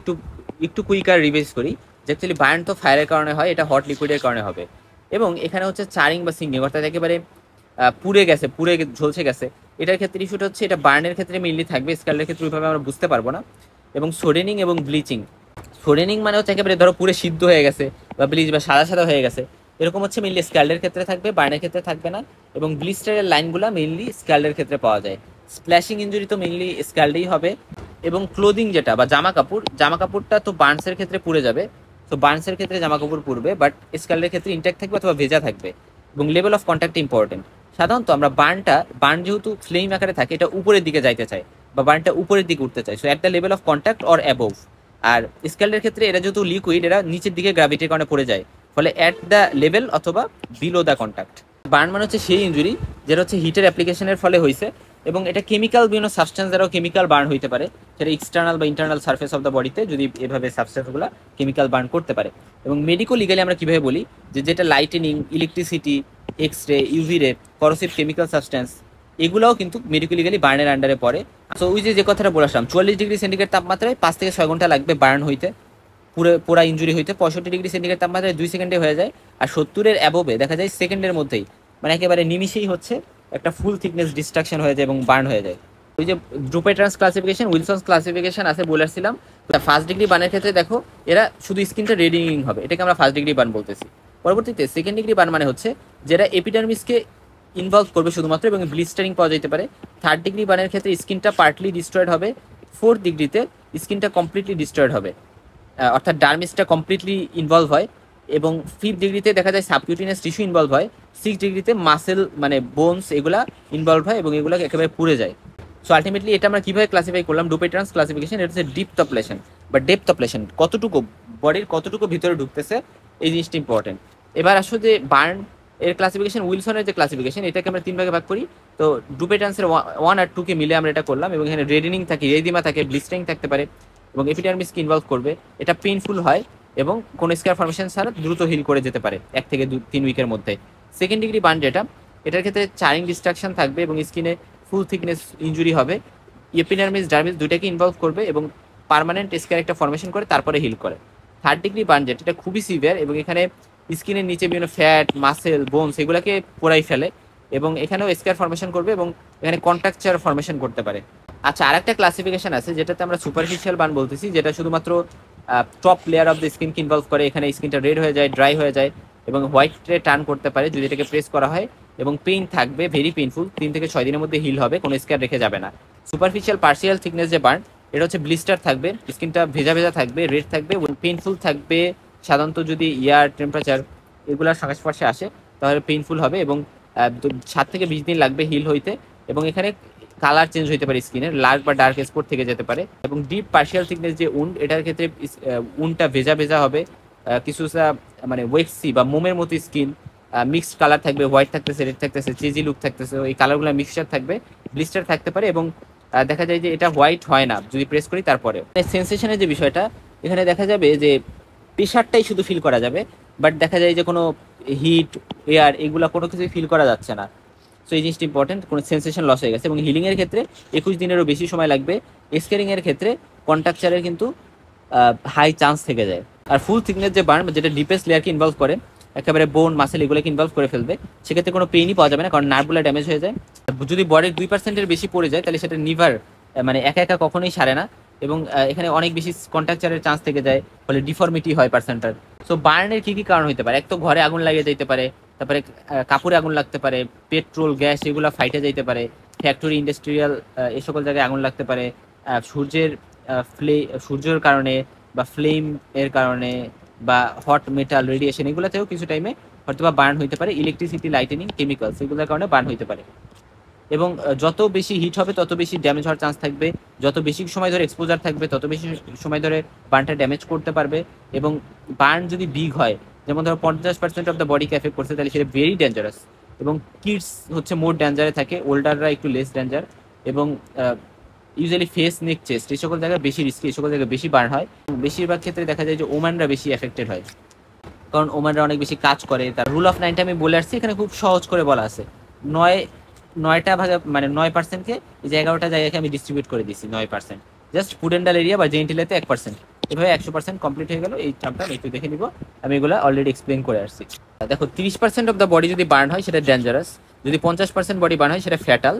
[SPEAKER 1] একটু কুইকার রিভাইজ করি, যে অ্যাকচুয়ালি বার্ন তো ফায়ারের কারণে হয়, এটা হট লিকুইডের কারণে হবে। এবং এখানে হচ্ছে চারিং বা সিঙ্গিং, অর্থাৎ একেবারে পুড়ে ঝলসে গেছে, এটার ক্ষেত্রে ইস্যুটা হচ্ছে এটা বার্নের ক্ষেত্রে মেইনলি থাকবে, স্কালের ক্ষেত্রে ওইভাবে আমরা বুঝতে পারবো না। এবং সোডেনিং এবং ব্লিচিং, সোডেনিং মানে হচ্ছে একেবারে ধরো পুরো সিদ্ধ হয়ে গেছে, বা ব্লিচ বা সাদা সাদা হয়ে গেছে, এরকম হচ্ছে মেইনলি স্ক্যাল্ডের ক্ষেত্রে থাকবে, বার্নের ক্ষেত্রে থাকবে না। এবং ব্লিস্টারের লাইনগুলো মেইনলি স্ক্যাল্ডের ক্ষেত্রে পাওয়া যায়। স্প্ল্যাশিং ইঞ্জুরি তো মেইনলি স্ক্যাল্ডেই হবে। এবং ক্লোদিং যেটা বা জামা কাপড়টা তো বার্নসের ক্ষেত্রে পুড়ে যাবে। তো বার্নসের ক্ষেত্রে জামা কাপড় পুড়বে, বাট স্ক্যাল্ডের ক্ষেত্রে ইনট্যাক্ট থাকবে অথবা ভেজা থাকবে। এবং লেভেল অফ কন্ট্যাক্ট ইম্পর্টেন্ট। সাধারণত আমরা বার্ন যেহেতু ফ্লেম আকারে থাকে, এটা উপরের দিকে যাইতে চায় বা বার্নটা উপরের দিকে উঠতে চায়, so at the level of contact or above. আর স্ক্যাল্ডের ক্ষেত্রে এরা যেহেতু লিকুইড, এরা নিচের দিকে গ্র্যাভিটির কারণে পড়ে যায়, ফলে অ্যাট দ্য লেভেল অথবা বিলো দ্য কন্ট্যাক্ট। বার্ন মানে হচ্ছে সেই ইঞ্জুরি যেটা হচ্ছে হিটের অ্যাপ্লিকেশনের ফলে হয়েছে, এবং এটা কেমিক্যাল বিভিন্ন সাবস্টেন্স দ্বারাও কেমিক্যাল বার্ন হইতে পারে, সেটা এক্সটার্নাল বা ইন্টারনাল সার্ফেস অফ দ্য বডিতে যদি এভাবে সাবস্টেন্সগুলো কেমিক্যাল বার্ন করতে পারে। এবং মেডিকো লিগালি আমরা কীভাবে বলি যে যেটা lightning, electricity, X ray, UV রে, করসিভ কেমিক্যাল সাবস্টেন্স, এগুলোও কিন্তু মেডিকো লিগালি বার্নের আন্ডারে পড়ে। সো ওই যে কথাটা বলে আসলাম, 44°C তাপমাত্রায় 5 থেকে 6 ঘন্টা লাগবে বার্ন হইতে, পুরা ইঞ্জুরি হইতে। 65°C তাপমাত্রায় 2 সেকেন্ডে হয়ে যায়। আর 70-এর অ্যাবোভে দেখা যায় সেকেন্ডের মধ্যেই, মানে একেবারে নিমিশেই হচ্ছে একটা ফুল থিকনেস ডিস্ট্রাকশন হয়ে যায় এবং বার্ন হয়ে যায়। ওই যে ড্রুপেট্রান্স ক্লাসিফিকেশন, উইলসন্স ক্লাসিফিকেশন আছে বলেছিলাম। ফার্স্ট ডিগ্রি বার্নের ক্ষেত্রে দেখো এরা শুধু স্কিনটা রেডিং হবে, এটাকে আমরা ফার্স্ট ডিগ্রি বার্ন বলতেছি। পরবর্তীতে সেকেন্ড ডিগ্রি বার্ন মানে হচ্ছে যেটা এপিডার্মিসকে ইনভলভ করবে শুধুমাত্র এবং ব্লিস্টারিং পাওয়া যেতে পারে। থার্ড ডিগ্রি বার্নের ক্ষেত্রে স্কিনটা পার্টলি ডিস্ট্রয়েড হবে। ফোর্থ ডিগ্রিতে স্কিনটা কমপ্লিটলি ডিস্ট্রয়েড হবে, অর্থাৎ ডার্মিসটা কমপ্লিটলি ইনভলভ হয়। এবং ফিফথ ডিগ্রিতে দেখা যায় সাবকিউটিনিয়াস টিস্যু ইনভলভ হয়। সিক্স ডিগ্রিতে মাসেল মানে বোনস এগুলা ইনভলভ হয় এবং এগুলো একেবারে পুড়ে যায়। সো আলটিমেটলি এটা আমরা কীভাবে ক্লাসিফাই করলাম, ডুপেট্রান্স ক্লাসিফিকেশন, এটা হচ্ছে ডিপ টপলেশন বা ডেপথ টপলেশন, কতটুকু বডির কতটুকু ভিতরে ঢুকতেছে, এই জিনিসটা ইম্পর্টেন্ট। এবার আসলে যে বার্ন এর ক্লাসিফিকেশন, উইলসনের যে ক্লাসিফিকেশন, এটাকে আমরা 3 ভাগে ভাগ করি। তো ডুপেট্রান্সের 1 আর 2 কে মিলে আমরা এটা করলাম, এবং এখানে রেডিনিং থাকে, রেদিমা থাকে, ব্লিস্টারিং থাকতে পারে এবং এপিডার্মিসকে ইনভলভ করবে। এটা পেইনফুল হয় এবং কোনো স্কার ফর্মেশন ছাড়া দ্রুত হিল করে যেতে পারে 1 থেকে 3 উইকের মধ্যে। সেকেন্ড ডিগ্রি বার্ন যেটা, এটার ক্ষেত্রে চারিং ডিস্ট্রাকশন থাকবে এবং স্কিনে ফুল থিকনেস ইঞ্জুরি হবে। এপিডার্মিস, ডার্মিস দুইটাকে ইনভলভ করবে এবং পার্মানেন্ট স্কার একটা ফর্মেশন করে তারপরে হিল করে। থার্ড ডিগ্রি বার্ন যেটা, এটা খুবই সিভিয়ার এবং এখানে স্কিনের নিচে বিভিন্ন ফ্যাট, মাসেল, বোনস এগুলোকে পোড়াই ফেলে এবং এখানেও স্কার ফর্মেশন করবে এবং এখানে কন্ট্রাকচার ফর্মেশন করতে পারে। আচ্ছা, আরেকটা ক্লাসিফিকেশন আছে যেটাতে আমরা সুপারফিশিয়াল বার্ন বলতেছি, যেটা শুধুমাত্র টপ লেয়ার অফ দ্য স্কিনকে ইনভলভ করে। এখানে স্কিনটা রেড হয়ে যায়, ড্রাই হয়ে যায় এবং হোয়াইটে টার্ন করতে পারে যদি এটাকে প্রেস করা হয়, এবং পেইন থাকবে, ভেরি পেইনফুল। 3 থেকে 6 দিনের মধ্যে হিল হবে, কোনো স্কার রেখে যাবে না। সুপারফিশিয়াল পার্সিয়াল থিকনেস যে বার্ন, এটা হচ্ছে ব্লিস্টার থাকবে, স্কিনটা ভেজা ভেজা থাকবে, রেড থাকবে, পেইনফুল থাকবে। সাধারণত যদি এয়ার টেম্পারেচার এগুলোর সংস্পর্শে আসে তাহলে পেইনফুল হবে এবং 7 থেকে 20 দিন লাগবে হিল হইতে। এবং এখানে কালার চেঞ্জ হইতে পারে স্কিনের, লার্ক বা ডার্ক স্পট থেকে যেতে পারে। এবং ডিপ পার্সিয়াল থিকনেস যে উন্ড, এটার ক্ষেত্রে উন্ডটা ভেজা ভেজা হবে, কিছুটা মানে ওয়েক্সি বা মোমের মতো স্কিন, মিক্সড কালার থাকবে, হোয়াইট থাকতেছে, রেড থাকতেছে, চিজি লুক থাকতেছে, এই কালারগুলো মিক্সচার থাকবে, ব্লিস্টার থাকতে পারে এবং দেখা যায় যে এটা হোয়াইট হয় না যদি প্রেস করি। তারপরে সেন্সেশনের যে বিষয়টা, এখানে দেখা যাবে যে প্রেশারটাই শুধু ফিল করা যাবে, বাট দেখা যায় যে কোনো হিট, এয়ার এগুলো কোনো কিছুই ফিল করা যাচ্ছে না। সো এই জিনিসটা ইম্পর্টেন্ট, কোনো সেন্সেশন লস হয়ে গেছে। এবং হিলিংয়ের ক্ষেত্রে 21 দিনেরও বেশি সময় লাগবে। স্কেরিংয়ের ক্ষেত্রে কন্ট্রাকচারের কিন্তু হাই চান্স থেকে যায়। আর ফুল থিকনেস যে বার্ন, যেটা ডিপেস্ট লেয়ারকে ইনভলভ করে, একেবারে বোন, মাসেল এগুলোকে ইনভলভ করে ফেলবে, সেক্ষেত্রে কোনো পেইনই পাওয়া যাবে না, কারণ নার্ভগুলো ড্যামেজ হয়ে যায়। যদি বডির 2%-এর বেশি পড়ে যায় তাহলে সেটা নিভার মানে একা একা কখনোই সারে না, এবং এখানে অনেক বেশি কন্ট্রাকচারের চান্স থেকে যায়, ফলে ডিফর্মিটি হয় পার্সেন্টার। সো বার্নের কী কী কারণ হতে পারে, এক তো ঘরে আগুন লাগিয়ে যেতে পারে, তারপরে কাপড়ে আগুন লাগতে পারে, পেট্রোল, গ্যাস এগুলো ফাইটে যেতে পারে, ফ্যাক্টরি, ইন্ডাস্ট্রিয়াল এই সকল জায়গায় আগুন লাগতে পারে, সূর্যের কারণে বা ফ্লেম এর কারণে বা হট মেটাল রেডিয়েশন এগুলোতেও কিছু টাইমে হয়তো বা বার্ন হইতে পারে। ইলেকট্রিসিটি, লাইটেনিং, কেমিক্যালস এগুলোর কারণে বার্ন হইতে পারে। এবং যত বেশি হিট হবে তত বেশি ড্যামেজ হওয়ার চান্স থাকবে, যত বেশি সময় ধরে এক্সপোজার থাকবে তত বেশি সময় ধরে বার্নটা ড্যামেজ করতে পারবে। এবং বার্ন যদি বিগ হয়, যেমন ধরো 50% অফ দ্য বডিকে এফেক্ট করছে, তাহলে সেটা ভেরি ডেঞ্জারাস। এবং কিডস হচ্ছে মোর ডেঞ্জারে থাকে, ওল্ডাররা একটু লেস ডেঞ্জার। এবং ইউজুয়ালি ফেস, নেক, চেস্ট এই সকল জায়গায় বেশি রিস্কি, এই সকল জায়গায় বেশি বার্ন হয়। বেশিরভাগ ক্ষেত্রে দেখা যায় যে ওম্যানরা বেশি এফেক্টেড হয়, কারণ ওম্যানরা অনেক বেশি কাজ করে। তার রুল অফ 9টা আমি বলে আসছি, এখানে খুব সহজ করে বলা আছে। 9টা ভাগে মানে 9%কে এই যে 11টা জায়গাকে আমি ডিস্ট্রিবিউট করে দিচ্ছি 9%, জাস্ট পুডেন্ডাল এরিয়া বা জেন্টিলেতে 1%, এভাবে 100% কমপ্লিট হয়ে গেল। এই টার্মটা একটু দেখে নিব, আমি এগুলো অলরেডি এক্সপ্লেন করে আসছি। দেখো 30% অফ দ্য বডি যদি বার্ন হয় সেটা ডেঞ্জারাস, যদি 50% বডি বার্ন হয় সেটা ফ্যাটাল,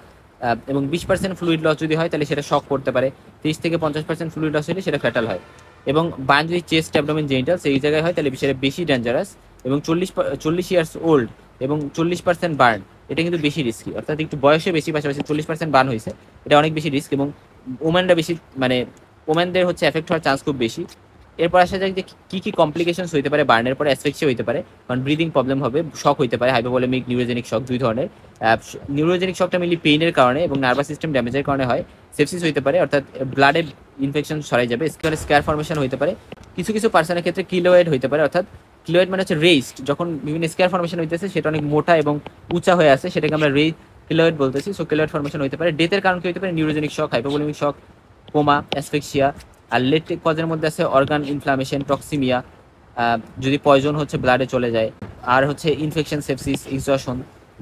[SPEAKER 1] এবং 20% ফ্লুইড লস যদি হয় তাহলে সেটা শক করতে পারে। 30 থেকে 50% ফ্লুইড লস হলে সেটা ফ্যাটাল হয়। এবং বার্ন যদি চেস্ট, অ্যাবডোমেন, জেনিটালস এই জায়গায় হয় তাহলে সেটা বেশি ডেঞ্জারাস। এবং 40 ইয়ার্স ওল্ড এবং 40% বার্ন, এটা কিন্তু বেশি রিস্কি, অর্থাৎ একটু বয়সে বেশি, পাশাপাশি 40% বার্ন হয়েছে, এটা অনেক বেশি রিস্ক, এবং ওমেনরা বেশি, মানে ওমেনদের হচ্ছে এফেক্ট হওয়ার চান্স খুব বেশি। এরপর আসা যাক যে কি কি কমপ্লিকেশনস হইতে পারে বার্নের পরে। অ্যাসফিক্সিয়া হইতে পারে, কারণ ব্রিদিং প্রবলেম হবে, শক হইতে পারে, হাইপোভলিমিক নিউরোজেনিক শক, দুই ধরনের। নিউরোজেনিক শকটা মেনলি পেইনের কারণে এবং নার্ভাস সিস্টেম ড্যামেজের কারণে হয়। সেপসিস হইতে পারে, অর্থাৎ ব্লাডে ইনফেকশন ছড়াই যাবে, স্কার ফর্মেশন হইতে পারে। কিছু কিছু পার্সনের ক্ষেত্রে কিলোয়েড হইতে পারে, অর্থাৎ কিলোয়েড মানে হচ্ছে রেইসড, যখন বিভিন্ন স্কার ফর্মেশন হইতেছে সেটা অনেক মোটা এবং উঁচা হয়ে আছে, সেটাকে আমরা কিলোয়েড বলতেছি। সো কিলোয়েড ফর্মেশন হইতে পারে। ডেথের কারণ কি হইতে পারে? নিউরোজেনিক শক, হাইপোভলিমিক শক, কোমা, অ্যাসফিক্সিয়া। আর লেট কজের মধ্যে আছে অর্গান ইনফ্লামেশন, টক্সিমিয়া, যদি পয়জন হচ্ছে ব্লাডে চলে যায়, আর হচ্ছে ইনফেকশন, সেপসিস, এক্সজশন,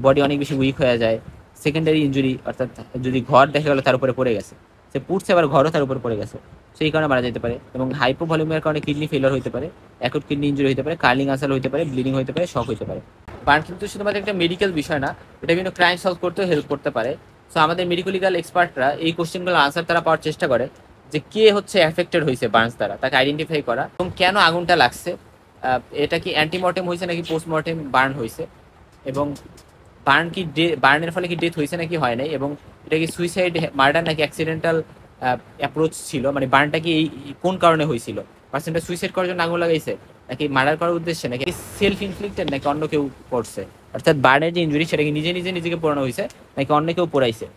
[SPEAKER 1] বডি অনেক বেশি উইক হয়ে যায়। সেকেন্ডারি ইনজুরি, অর্থাৎ যদি ঘর দেখা গেলো তার উপরে পড়ে গেছে, সে পুড়ছে আবার ঘরও তার উপর পড়ে গেছে, সেই কারণে মারা যেতে পারে। এবং হাইপোভলিউমের কারণে কিডনি ফেলিওর হতে পারে, অ্যাকুট কিডনি ইনজুরি হতে পারে, কার্লিং আলসার হতে পারে, ব্লিডিং হতে পারে, শক হতে পারে। বার্ন কিন্তু শুধুমাত্র একটা মেডিকেল বিষয় না, এটা বিভিন্ন ক্রাইম সলভ করতেও হেল্প করতে পারে। সো আমাদের মেডিকো লিগাল এক্সপার্টরা এই কোশ্চেনগুলো আনসার তারা পাওয়ার চেষ্টা করে, যে কে হচ্ছে এফেক্টেড হয়েছে বার্নস দ্বারা, তাকে আইডেন্টিফাই করা, এবং কেন আগুনটা লাগছে, এটা কি অ্যান্টিমর্টেম হয়েছে নাকি পোস্টমর্টেম বার্ন হয়েছে, এবং বার্নের ফলে কি ডেথ হয়েছে নাকি হয় নাই, এবং এটা কি সুইসাইড, মার্ডার নাকি অ্যাক্সিডেন্টাল অ্যাপ্রোচ ছিল, মানে বার্নটা কি কোন কারণে হয়েছিল, পার্সনটা সুইসাইড করার জন্য আগুন লাগাইছে নাকি মার্ডার করার উদ্দেশ্যে, নাকি সেলফ ইনফ্লিক্টেড নাকি অন্য কেউ করছে, অর্থাৎ বার্নের যে ইনজুরি সেটা কি নিজেকে পোড়ানো হয়েছে নাকি অন্য কেউ পোড়াইছে।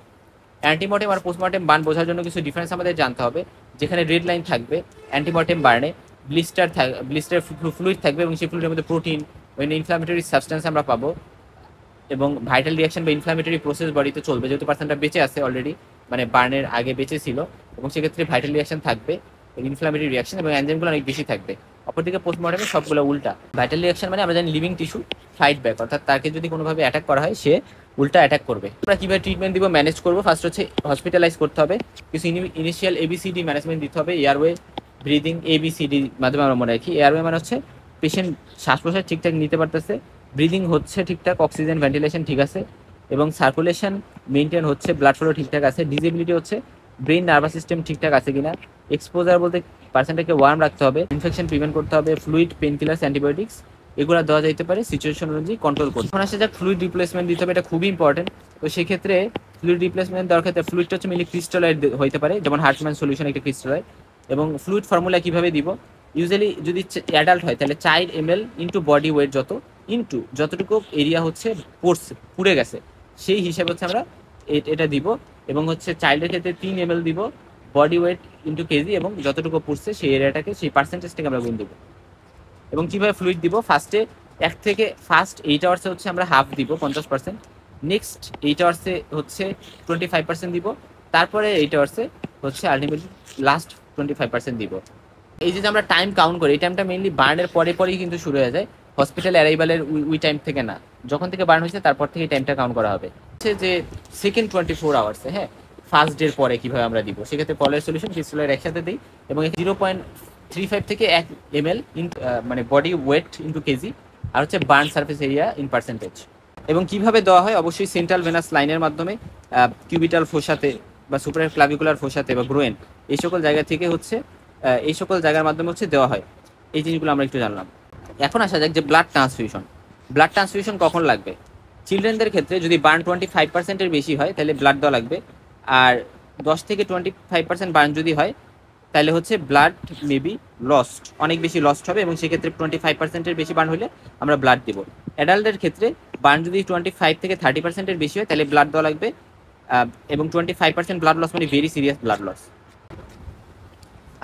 [SPEAKER 1] অ্যান্টিমর্টেম আর পোস্টমর্টেম বার্ন বোঝার জন্য কিছু ডিফারেন্স আমাদের জানতে হবে, যেখানে রেড লাইন থাকবে অ্যান্টিমর্টেম বার্নে ব্লিস্টার ফ্লুইড থাকবে, এবং সেই ফ্লুইডের মধ্যে প্রোটিন, ইনফ্লামেটরি সাবস্টেন্স আমরা পাবো, এবং ভাইটাল রিয়াকশন বা ইনফ্লামেটরি প্রসেস বডিতে চলবে, যেহেতু পার্সনটা বেঁচে আছে অলরেডি, মানে বার্নের আগে বেঁচে ছিল, এবং সেক্ষেত্রে ভাইটাল রিয়াকশন থাকবে, ইনফ্লামেটরি রিয়াকশন, এবং এনজাইমগুলো অনেক বেশি থাকবে। অপরদিকে পোস্টমর্টেমে সবগুলো উল্টা। ভাইটাল রিয়াকশন মানে আমরা জানি লিভিং টিস্যু ফাইট ব্যাক, অর্থাৎ তাকে যদি কোনোভাবে অ্যাটাক করা হয় সে উল্টা অ্যাটাক করবে। আমরা কীভাবে ট্রিটমেন্ট দিব, ম্যানেজ করবো, ফার্স্ট হচ্ছে হসপিটালাইজ করতে হবে, কিছু ইনিশিয়াল এবিসিডি ম্যানেজমেন্ট দিতে হবে, এয়ারওয়ে ব্রিদিং, এবিসিডি মাধ্যমে আমরা মনে রাখি। এয়ারওয়ে মানে হচ্ছে পেশেন্ট শ্বাস প্রশ্বাস ঠিকঠাক নিতে পারতেছে, ব্রিদিং হচ্ছে ঠিকঠাক, অক্সিজেন ভেন্টিলেশন ঠিক আছে, এবং সার্কুলেশন মেনটেন হচ্ছে, ব্লাড ফ্লো ঠিকঠাক আছে। ডিসেবিলিটি হচ্ছে ব্রেন নার্ভাস সিস্টেম ঠিকঠাক আছে কিনা। এক্সপোজার বলতে পার্সেন্টটাকে ওয়ার্ম রাখতে হবে, ইনফেকশন প্রিভেন্ট করতে হবে, ফ্লুইড, পেন কিলার্স, অ্যান্টিবায়োটিক্স এগুলো দেওয়া যেতে পারে, সিচুয়েশন অনুযায়ী কন্ট্রোল করতে। এখন আসে যাক ফ্লুইড রিপ্লেসমেন্ট দিতে হবে, এটা খুবই ইম্পর্টেন্ট। তো সেক্ষেত্রে ফ্লুইড রিপ্লেসমেন্ট দেওয়ার ক্ষেত্রে ফ্লুইডটা হচ্ছে মেনলি ক্রিস্টালাইট হতে পারে, যেমন হার্টম্যান সলিউশন একটা ক্রিস্টালাইট। এবং ফ্লুইড ফর্মুলা কীভাবে দিব, ইউজুয়ালি যদি অ্যাডাল্ট হয় তাহলে 4 ml ইন্টু বডি ওয়েট যতটুকু এরিয়া হচ্ছে পুড়ে গেছে সেই হিসাবে হচ্ছে আমরা এটা দিব, এবং হচ্ছে চাইল্ডের ক্ষেত্রে 3 ml দিব বডি ওয়েট ইন্টু কেজি, এবং যতটুকু পুড়ছে সেই এরিয়াটাকে, সেই পার্সেন্টেজটাকে আমরা গুণ দেবো। এবং কীভাবে ফ্লুইড দিব, ফার্স্ট 8 আওয়ার্সে হচ্ছে আমরা হাফ দিব 50%, নেক্সট 8 আওয়ার্সে হচ্ছে 25% দিব, তারপরে 8 আওয়ার্সে হচ্ছে আলটিমেটলি লাস্ট 25% দিব। এই যে আমরা টাইম কাউন্ট করি, এই টাইমটা মেইনলি বার্নের পরেই কিন্তু শুরু হয়ে যায়, হসপিটাল অ্যারাইভালের ওই টাইম থেকে না, যখন থেকে বার্ন হয়েছে তারপর থেকে এই টাইমটা কাউন্ট করা হবে। হচ্ছে যে সেকেন্ড 24 আওয়ার্সে, হ্যাঁ, ফার্স্ট ডের পরে কীভাবে আমরা দিব, সেক্ষেত্রে পলের সলিউশন ক্রিস্টালাইট একসাথে দিই, এবং 0.35 থেকে 1 ml মানে বডি ওয়েট ইন্টু কেজি, আর হচ্ছে burn surface area in percentage. এবং কিভাবে দেওয়া হয়, অবশ্যই সেন্ট্রাল ভেনাস লাইনের মাধ্যমে, কিউবিটাল ফোসাতে বা সুপার ক্লাভিকুলার ফোসাতে বা গ্রোয়েন, এই সকল জায়গা থেকে হচ্ছে এই সকল জায়গার মাধ্যমে হচ্ছে দেওয়া হয়। এই জিনিসগুলো আমরা একটু জানলাম। এখন আসা যাক যে ব্লাড ট্রান্সফিউশন কখন লাগবে। চিলড্রেনদের ক্ষেত্রে যদি বার্ন 25%-এর বেশি হয় তাহলে ব্লাড দেওয়া লাগবে, আর 10 থেকে 25% বার্ন যদি হয় তাহলে হচ্ছে ব্লাড মেবি লস্ট, অনেক বেশি লস্ট হবে, এবং সেক্ষেত্রে 25%-এর বেশি বার্ন হলে আমরা ব্লাড দেবো। অ্যাডাল্টের ক্ষেত্রে বার্ন যদি 25 থেকে 30%-এর বেশি হয় তাহলে ব্লাড দেওয়া লাগবে, এবং 25% ব্লাড লস মানে ভেরি সিরিয়াস ব্লাড লস।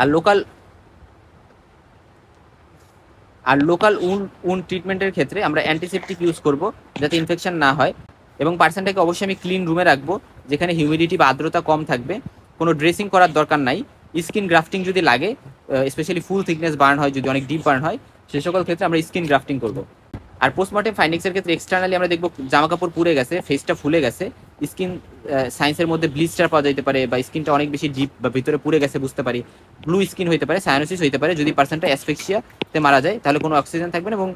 [SPEAKER 1] আর লোকাল উন্ড ট্রিটমেন্টের ক্ষেত্রে আমরা অ্যান্টিসেপটিক ইউজ করব যাতে ইনফেকশন না হয়, এবং পার্সনটাকে অবশ্যই আমি ক্লিন রুমে রাখবো যেখানে হিউমিডিটি বা আর্দ্রতা কম থাকবে। কোনো ড্রেসিং করার দরকার নাই। স্কিন গ্রাফটিং যদি লাগে, স্পেশালি ফুল থিকনেস বার্ন হয়, যদি অনেক ডিপ বার্ন হয়, সে সকল ক্ষেত্রে আমরা স্কিন গ্রাফটিং করব। আর পোস্টমর্টেম ফাইন্ডিংসের ক্ষেত্রে এক্সটার্নালি আমরা দেখবো জামা কাপড় পুড়ে গেছে, ফেসটা ফুলে গেছে, স্কিন সায়েন্সের মধ্যে ব্লিস্টার পাওয়া যেতে পারে, বা স্কিনটা অনেক বেশি ডিপ বা ভিতরে পুড়ে গেছে বুঝতে পারি, ব্লু স্কিন হইতে পারে, সায়ানোসিস হইতে পারে। যদি পার্সনটা অ্যাসফিক্সিয়াতে মারা যায় তাহলে কোনো অক্সিজেন থাকবে না। এবং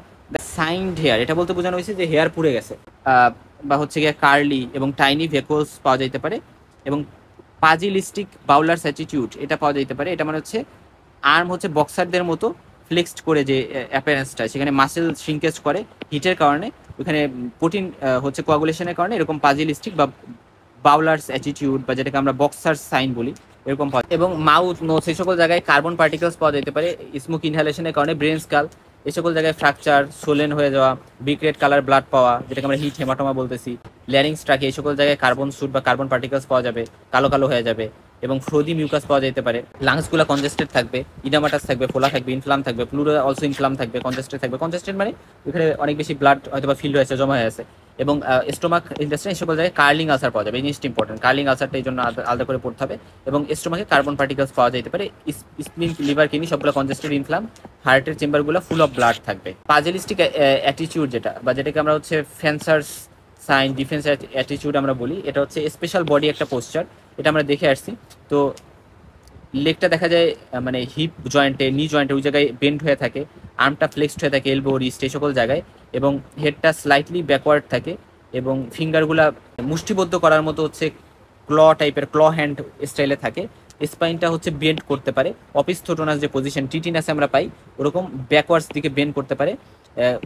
[SPEAKER 1] সাইন্ড হেয়ার, এটা বলতে বোঝানো হয়েছে যে হেয়ার পুড়ে গেছে, বা হচ্ছে গিয়ে কার্লি এবং টাইনি ভেকলস পাওয়া যেতে পারে, এবং পাজিলিস্টিক বাউলার স্যাটিটিউড এটা পাওয়া যেতে পারে। এটা মানে হচ্ছে আর্ম হচ্ছে বক্সারদের মতো ফ্লেক্সড করে যে অ্যাপিয়ারেন্সটা, সেখানে মাসেল শ্রিঙ্কেজ করে হিটের কারণে, ওখানে প্রোটিন হচ্ছে কোয়াগুলেশনের কারণে এরকম পাজিলিস্টিক বা বাউলার্স অ্যাটিটিউড বা যেটাকে আমরা বক্সার্স সাইন বলি এরকম পাওয়া যায়। এবং মাউথ, নোজ এই সকল জায়গায় কার্বন পার্টিকেলস পাওয়া যেতে পারে স্মোক ইনহেলেশনের কারণে। ব্রেন স্কাল এই সকল জায়গায় ফ্র্যাকচার, সোলেন হয়ে যাওয়া, বিগ রেড কালার ব্লাড পাওয়া যেটাকে আমরা হিট হেমাটোমা বলতেছি। ল্যারিংস ট্রাকে এই সকল জায়গায় কার্বন স্যুট বা কার্বন পার্টিকেলস পাওয়া যাবে, কালো কালো হয়ে যাবে এবং ফ্রোদি মিউকাস পাওয়া যেতে পারে। লাংসগুলো কনজেস্টেড থাকবে, ইডামাটাস থাকবে, ফোলা থাকবে, ইনফ্লাম থাকবে, প্লুরা অলসো ইনফ্লাম থাকবে, কনজেস্টেড থাকবে। কনজেস্টেড মানে এখানে অনেক বেশি ব্লাড হয়তো বা ফিল্ড হয়েছে, জমা হয়ে আছে। এবং স্টোমাক ইন্ডাস্ট্রি এই সকল জায়গায় কার্লিং আলসার পাওয়া যাবে। এই জিনিসটা ইম্পর্টেন্ট, কার্লিং আলসারটা এই জন্য আলাদা করে পড়তে হবে। এবং স্টোমাকে কার্বন পার্টিকেলস পাওয়া যেতে পারে। স্প্লিন, লিভার, কিডনি সবগুলো কনজেস্টেড, ইনফ্লাম। হার্টের চেম্বারগুলো ফুল অফ ব্লাড থাকবে। পাজেলিস্টিক অ্যাটিটিউড যেটা বা যেটাকে আমরা হচ্ছে ফেন্সার্স সাইন, ডিফেন্স অ্যাটিটিউড আমরা বলি, এটা হচ্ছে স্পেশাল বডি একটা পোস্টার, এটা আমরা দেখে আসছি। তো লেগটা দেখা যায় মানে হিপ জয়েন্টে, নি জয়েন্টে ওই জায়গায় বেন্ড হয়ে থাকে, আর্মটা ফ্লেক্সড হয়ে থাকে এলবো, রিস্ট এই সকল জায়গায়, এবং হেডটা স্লাইটলি ব্যাকওয়ার্ড থাকে, এবং ফিঙ্গারগুলা মুষ্টিবদ্ধ করার মতো হচ্ছে ক্ল টাইপের, ক্ল হ্যান্ড স্টাইলে থাকে। স্পাইনটা হচ্ছে বেন্ড করতে পারে, অপিস্থোটোনাস যে পজিশন টিটিনাসে আমরা পাই ওরকম ব্যাকওয়ার্ডস দিকে বেন্ড করতে পারে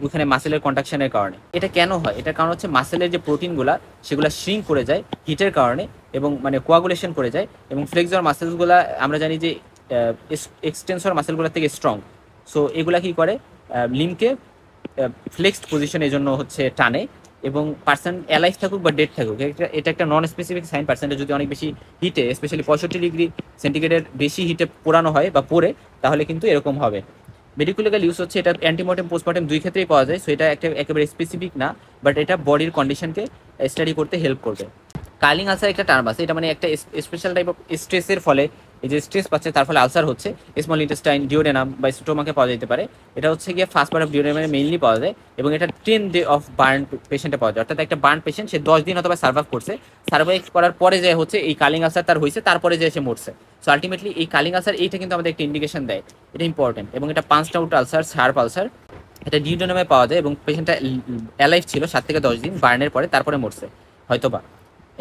[SPEAKER 1] ওখানে মাসেলের কন্ট্রাকশনের কারণে। এটা কেন হয়? এটার কারণ হচ্ছে মাসেলের যে প্রোটিনগুলা সেগুলো শ্রিঙ্ক করে যায় হিটের কারণে, এবং মানে কোয়াগুলেশন করে যায়। এবং ফ্লেক্সর মাসেলসগুলা আমরা জানি যে এক্সটেন্সর মাসেলগুলোর থেকে স্ট্রং। সো এগুলা কি করে, লিম্বকে ফ্লেক্সড পজিশন এই জন্য হচ্ছে টানে। এবং পার্সন অ্যালাইভ থাকুক বা ডেড থাকুক, এটা একটা নন স্পেসিফিক সাইন। পার্সেন্টেজ যদি অনেক বেশি হিটে, স্পেশালি 65°C বেশি হিটে পোড়ানো হয় বা পড়ে, তাহলে কিন্তু এরকম হবে। মেডিকুলিক্যাল ইউজ হচ্ছে এটা অ্যান্টিমর্টেম, পোস্টমর্টেম দুই ক্ষেত্রেই পাওয়া যায়। সো এটা একটা একেবারে স্পেসিফিক না, বাট এটা বডির কন্ডিশনকে স্টাডি করতে হেল্প করবে। কার্লিং আলসার একটা টার্ম আছে, এটা মানে একটা স্পেশাল টাইপ অফ স্ট্রেসের ফলে, এই যে স্ট্রেস পাচ্ছে তার ফলে আলসার হচ্ছে। স্মল ইন্টেস্টাইন, ডিওডেনাম বা স্টোমাকে পাওয়া যেতে পারে। এটা হচ্ছে গিয়ে ফার্স্ট পার্ট অফ ডিওডেনামে মেইনলি পাওয়া যায়, এবং এটা 10 ডে অফ বার্ন পেশেন্টে পাওয়া যায়। অর্থাৎ একটা বার্ন পেশেন্ট, সে 10 দিন অথবা সার্ভাইভ করছে, সার্ভাইভ করার পরে যে হচ্ছে এই কার্লিং আলসার তার হয়েছে, তারপরে যে এসে মরছে। সো আলটিমেটলি এই কার্লিং আলসার এইটা কিন্তু আমাদের একটা ইন্ডিকেশন দেয়, এটা ইম্পর্টেন্ট। এবং এটা punched out ulcer, sharp ulcer, এটা ডিওডেনামে পাওয়া যায়, এবং পেশেন্টটা অ্যালাইভ ছিল 7 থেকে 10 দিন বার্নের পরে, তারপরে মরছে হয়তোবা।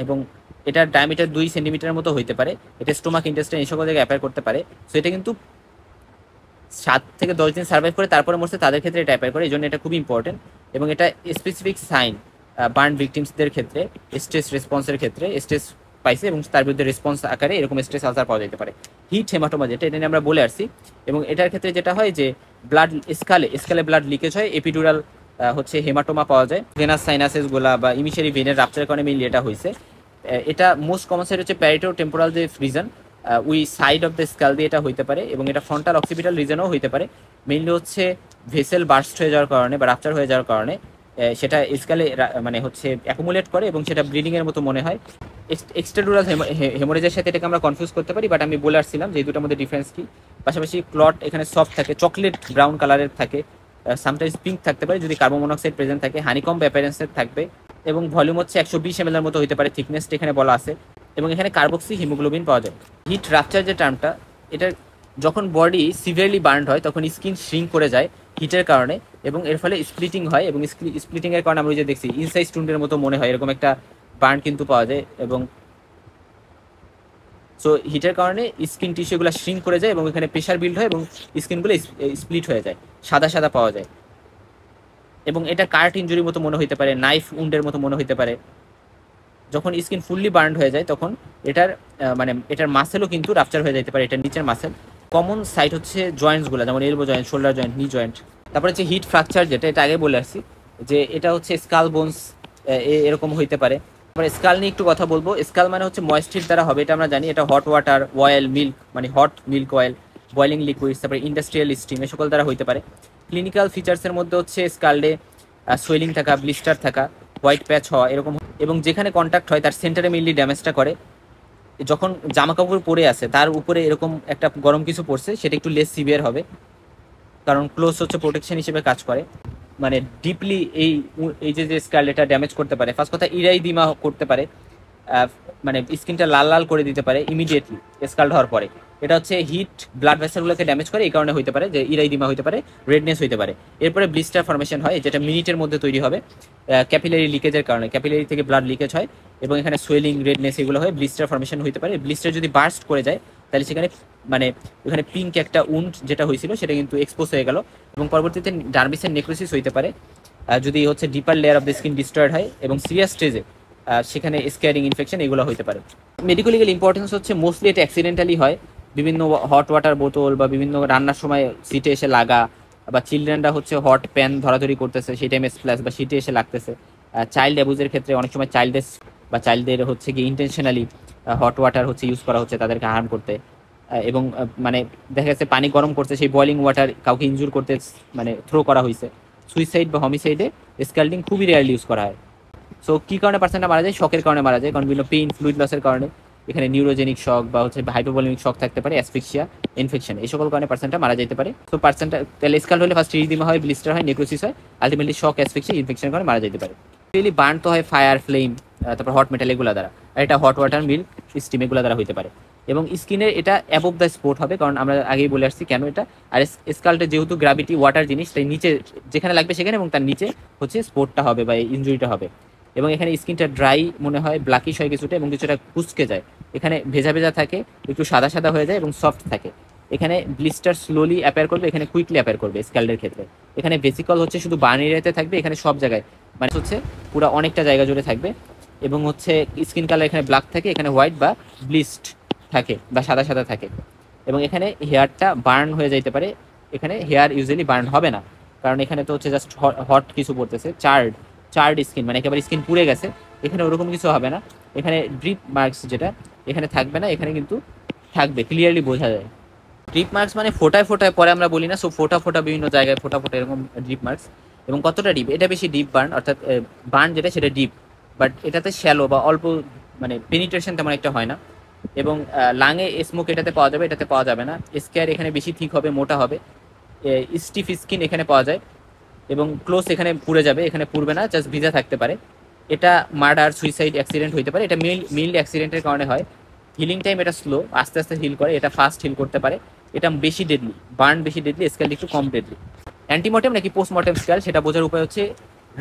[SPEAKER 1] এবং এটার ডায়ামিটার 2 সেন্টিমিটারের মতো হইতে পারে। এটা স্টোমাক ইন্টেস্টাইন এই সকল জায়গায় অ্যাপ্লাই করতে পারে। সো এটা কিন্তু 7 থেকে 10 দিন সার্ভাইভ করে তারপরে মরছে, তাদের ক্ষেত্রে এটা অ্যাপ্লাই করে, এই জন্য এটা খুবই ইম্পর্টেন্ট। এবং এটা স্পেসিফিক সাইন বার্ন ভিকটিমসদের ক্ষেত্রে, স্ট্রেস রেসপন্সের ক্ষেত্রে স্ট্রেস পাইছে এবং তার বিরুদ্ধে রেসপন্স আকারে এরকম স্ট্রেস আলসার পাওয়া যেতে পারে। হিট হেমাটোমা যেটা, এটা নিয়ে আমরা বলে আসছি। এবং এটার ক্ষেত্রে যেটা হয় যে ব্লাড স্কালে ব্লাড লিকেজ হয়, এপিডুরাল হচ্ছে হেমাটোমা পাওয়া যায়। ভেনাস সাইনাসেস গুলা বা ইমিশারি ভেনের রাপচারের কারণে মেইনলি এটা হয়েছে। এটা মোস্ট কমন সাইড হচ্ছে প্যারিটো টেম্পোরাল যে reason, we side of the skull দিয়ে এটা হইতে পারে। এবং এটা ফ্রন্টাল অক্সিপিটাল রিজনও হইতে পারে। মেইনলি হচ্ছে ভেসেল বার্স্ট হয়ে যাওয়ার কারণে বা রাপচার হয়ে যাওয়ার কারণে সেটা স্কালে মানে হচ্ছে অ্যাকুমুলেট করে, এবং সেটা ব্লিডিং এর মতো মনে হয়। এক্সট্রাডুরাল হেমোরেজের সাথে এটাকে আমরা কনফিউজ করতে পারি, বাট আমি বলে আসছিলাম যে এই দুটোর মধ্যে ডিফারেন্স কি। পাশাপাশি ক্লট এখানে সফট থাকে, চকলেট ব্রাউন কালারের থাকে, সামটাইমস পিঙ্ক থাকতে পারে যদি কার্বন মনোক্সাইড প্রেজেন্ট থাকে, হানিকম্ব অ্যাপিয়ারেন্সের থাকবে, এবং ভলিউম হচ্ছে 120 ml এর মতো হতে পারে, থিকনেসটা এখানে বলা আছে। এবং এখানে কার্বক্সি হিমোগ্লোবিন পাওয়া যায়। হিট রাপচার যে টার্মটা, এটা যখন বডি সিভিয়ারলি বার্নড হয় তখন স্কিন শ্রিঙ্ক করে যায় হিটের কারণে, এবং এর ফলে স্প্লিটিং হয়। এবং স্প্লিটিং এর কারণে আমরা যে দেখছি ইনসাইড স্টুন্ডের মতো মনে হয়, এরকম একটা বার্ন কিন্তু পাওয়া যায়। এবং সো হিটের কারণে স্কিন টিস্যুগুলো শ্রিঙ্ক করে যায়, এবং এখানে প্রেশার বিল্ড হয়, এবং স্কিনগুলো স্প্লিট হয়ে যায়, সাদা সাদা পাওয়া যায়। এবং এটা কার্ট ইনজুরির মতো মনে হইতে পারে, নাইফ উন্ডের মতো মনে হইতে পারে। যখন স্কিন ফুললি বার্নড হয়ে যায় তখন এটার মানে এটার মাসেলও কিন্তু রাপচার হয়ে যেতে পারে, এটার নিচের মাসেল। কমন সাইট হচ্ছে জয়েন্টসগুলো, যেমন এলবো জয়েন্ট, শোল্ডার জয়েন্ট, নি জয়েন্ট। তারপরে হচ্ছে হিট ফ্র্যাকচার যেটা, এটা আগে বলে আসছি যে এটা হচ্ছে স্কাল বোনস এরকম হইতে পারে। তারপরে স্কাল নিয়ে একটু কথা বলবো। স্কাল মানে হচ্ছে ময়েস্ট হিট দ্বারা হবে, এটা আমরা জানি। এটা হট ওয়াটার, অয়েল, মিল্ক মানে hot milk oil, boiling liquids, তারপরে ইন্ডাস্ট্রিয়াল স্টিম এ সকল দ্বারা হইতে পারে। ক্লিনিক্যাল ফিচার্সের মধ্যে হচ্ছে স্কাল্ডে সোয়েলিং থাকা, ব্লিস্টার থাকা, হোয়াইট প্যাচ হওয়া এরকম। এবং যেখানে কন্ট্যাক্ট হয় তার সেন্টারে মেইনলি ড্যামেজটা করে। যখন জামা কাপড় পরে আছে তার উপরে এরকম একটা গরম কিছু পড়ছে, সেটা একটু লেস সিভিয়ার হবে, কারণ ক্লোজ হচ্ছে প্রোটেকশন হিসেবে কাজ করে। মানে ডিপলি এই যে স্কাল এটা ড্যামেজ করতে পারে। ফার্স্ট কথা ইরাইদিমা করতে পারে, মানে স্কিনটা লাল লাল করে দিতে পারে ইমিডিয়েটলি স্কাল্ড হওয়ার পরে। এটা হচ্ছে হিট ব্লাড ভেসেলগুলোকে ড্যামেজ করে, এই কারণে হতে পারে যে ইরাইদিমা হতে পারে, রেডনেস হতে পারে। এরপরে ব্লিস্টার ফর্মেশন হয়, যেটা মিনিটের মধ্যে তৈরি হবে ক্যাপিলারি লিকেজের কারণে, ক্যাপিলারি থেকে ব্লাড লিকেজ হয়, এবং এখানে সোয়েলিং, রেডনেস এগুলো হয়, ব্লিস্টার ফর্মেশন হতে পারে। ব্লিস্টার যদি বার্স্ট করে যায় তাহলে সেখানে মানে ওখানে পিঙ্ক একটা উন্ড যেটা হয়েছিল সেটা কিন্তু এক্সপোজ হয়ে গেল, এবং পরবর্তীতে ডার্মিসের নেক্রোসিস হইতে পারে যদি হচ্ছে deeper layer of the skin destroyed হয়, এবং সিরিয়াস স্টেজে সেখানে স্ক্যারিং ইনফেকশন এগুলো হতে পারে। মেডিকেল লিগাল ইম্পর্টেন্স হচ্ছে মোস্টলি এটা অ্যাক্সিডেন্টালি হয়, বিভিন্ন হট ওয়াটার বোতল বা বিভিন্ন রান্নার সময় সিটে এসে লাগা, বা চিলড্রেনরা হচ্ছে হট প্যান ধরাধরি করতেছে সেই টাইমে স্প্ল্যাশ বা সিটে এসে লাগতেছে। চাইল্ড অ্যাবুজের ক্ষেত্রে অনেক সময় চাইল্ডদের হচ্ছে কি ইন্টেনশনালি হট ওয়াটার হচ্ছে ইউজ করা হচ্ছে তাদেরকে হার্ম করতে, এবং মানে দেখা যাচ্ছে পানি গরম করছে সেই বয়লিং ওয়াটার কাউকে ইনজুর করতে মানে থ্রো করা হয়েছে। সুইসাইড বা হোমিসাইডে স্ক্যাল্ডিং খুবই রেয়ারলি ইউজ করা হয়। সো কী কারণে পার্সেন্টটা মারা যায়? শকের কারণে মারা যায়, কারণ বিভিন্ন পেইন ফ্লুইড লসের কারণে, এখানে নিউরোজেনিক শক বা হচ্ছে হাইপোভলিমিক শক থাকতে পারে, অ্যাসফিক্সিয়া, ইনফেকশন, এই সকল কারণে পার্সেন্টটা মারা যেতে পারে। তো পার্সেন্টটা তাহলে স্কাল্ড হলে ফার্স্ট ইরিদিমা হয়, ব্লিস্টার হয়, নেক্রোসিস হয়, আলটিমেটলি শক, অ্যাসফিক্সিয়া, ইনফেকশনের কারণে মারা যেতে পারে। রিয়েলি বার্ন তো হয় ফায়ার, ফ্লেম, তারপর হট মেটাল এগুলো দ্বারা, আর এটা হট ওয়াটার, মিল্ক, স্টিম এগুলো দ্বারা হতে পারে। এবং স্কিনের এটা অ্যাবভ দ্য স্পোর্ট হবে, কারণ আমরা আগেই বলে আসছি কেন এটা। আর স্কাল্টে যেহেতু গ্রাভিটি ওয়াটার জিনিস, তাই নিচে যেখানে লাগবে সেখানে, এবং তার নিচে হচ্ছে স্পোর্টটা হবে বা ইনজুরিটা হবে। এবং এখানে স্কিনটা ড্রাই মনে হয়, ব্ল্যাকিশ হয় কিছুটা, এবং কিছুটা কুচকে যায়, এখানে ভেজা ভেজা থাকে, একটু সাদা সাদা হয়ে যায় এবং সফট থাকে। এখানে ব্লিস্টার স্লোলি অ্যাপেয়ার করবে, এখানে কুইকলি অ্যাপেয়ার করবে স্ক্যাল্ডের ক্ষেত্রে। এখানে বেসিকল হচ্ছে শুধু বার্ন এরিয়াতে থাকবে, এখানে সব জায়গায় মানে হচ্ছে পুরো অনেকটা জায়গা জুড়ে থাকবে। এবং হচ্ছে স্কিন কালার এখানে ব্ল্যাক থাকে, এখানে হোয়াইট বা ব্লিস্ট থাকে বা সাদা সাদা থাকে। এবং এখানে হেয়ারটা বার্ন হয়ে যাইতে পারে, এখানে হেয়ার ইউজুয়ালি বার্ন হবে না, কারণ এখানে তো হচ্ছে জাস্ট হট কিছু পড়তেছে, চার্ড স্কিন, মানে একেবারে স্কিন পুড়ে গেছে, এখানে ওরকম কিছু হবে না। এখানে ড্রিপ মার্কস যেটা এখানে থাকবে না, এখানে কিন্তু থাকবে, ক্লিয়ারলি বোঝা যায়। ড্রিপ মার্কস মানে ফোটায় ফোটায় পরে আমরা বলি না, সো ফোটা ফোটা বিভিন্ন জায়গায় ফোটা ফোটা এরকম ড্রিপ মার্কস। এবং কতটা ডিপ? এটা বেশি ডিপ বার্ন, অর্থাৎ বার্ন যেটা সেটা ডিপ, বাট এটাতে শ্যালো বা অল্প, মানে পেনিট্রেশন তেমন একটা হয় না। এবং লাঙে স্মোক এটাতে পাওয়া যাবে, এটাতে পাওয়া যাবে না। স্কেয়ার এখানে বেশি থিক হবে, মোটা হবে। স্টিফ স্কিন এখানে পাওয়া যায়, এবং ক্লোজ এখানে পুড়ে যাবে, এখানে পুড়বে না, জাস্ট ভিজা থাকতে পারে। এটা মার্ডার, সুইসাইড, অ্যাক্সিডেন্ট হইতে পারে। এটা মিল্ড অ্যাক্সিডেন্টের কারণে হয়। হিলিং টাইম এটা স্লো, আস্তে আস্তে হিল করে, এটা ফাস্ট হিল করতে পারে। এটা বেশি ডেডলি, বার্ন বেশি ডেডলি, স্কেল একটু কম ডেডলি। অ্যান্টিমর্টেম নাকি পোস্টমর্টেম স্কেল সেটা বোঝার উপায় হচ্ছে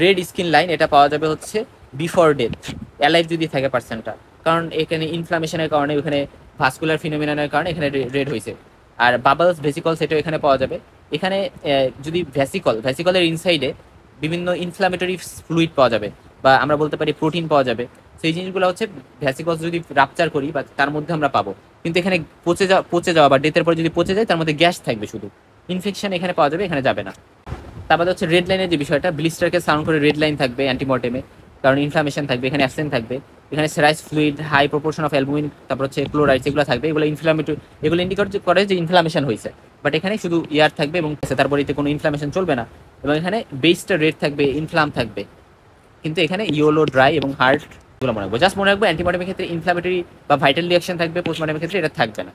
[SPEAKER 1] রেড স্কিন লাইন, এটা পাওয়া যাবে হচ্ছে বিফোর ডেথ, অ্যালাইভ যদি থাকে পার্সেন্টটা, কারণ এখানে ইনফ্লামেশনের কারণে, ওখানে ভাস্কুলার ফিনোমিনানের কারণে এখানে রেড হয়েছে। আর বাবলস, ভেসিকল, সেটাও এখানে পাওয়া যাবে। এখানে যদি ভ্যাসিকলের ইনসাইডে বিভিন্ন ইনফ্লামেটরি ফ্লুইড পাওয়া যাবে, বা আমরা বলতে পারি প্রোটিন পাওয়া যাবে। সেই জিনিসগুলো হচ্ছে ভ্যাসিকলস যদি রাপচার করি বা তার মধ্যে আমরা পাবো, কিন্তু এখানে পচে যাওয়া বা ডেথের পর যদি পচে যায় তার মধ্যে গ্যাস থাকবে শুধু, ইনফেকশন এখানে পাওয়া যাবে, এখানে যাবে না। তারপরে হচ্ছে রেড লাইনের যে বিষয়টা, ব্লিস্টারকে সাউন্ড করে রেড লাইন থাকবে অ্যান্টিমর্টেমে, কারণ ইনফ্লামেশন থাকবে, এখানে অ্যাবসেন্ট থাকবে। এখানে serous fluid, high proportion of albumin, তারপর হচ্ছে ক্লোরাইডস, এগুলো থাকবে, এগুলো ইনফ্লামেটরি, এগুলো ইন্ডিকেট করে যে ইনফ্লামেশন হয়েছে। বাট এখানে শুধু ইয়ার থাকবে, এবং তারপরে এতে কোনো ইনফ্লামেশন চলবে না। এবং এখানে বেসটা রেড থাকবে, ইনফ্লাম থাকবে, কিন্তু এখানে ইয়েলো, ড্রাই এবং হার্ড, এগুলো মনে রাখবো। জাস্ট মনে রাখবো অ্যান্টিমর্টেমের ক্ষেত্রে ইনফ্লামেটরি বা ভাইটাল রিয়াকশন থাকবে, পোস্টমর্টেমের ক্ষেত্রে এটা থাকবে না।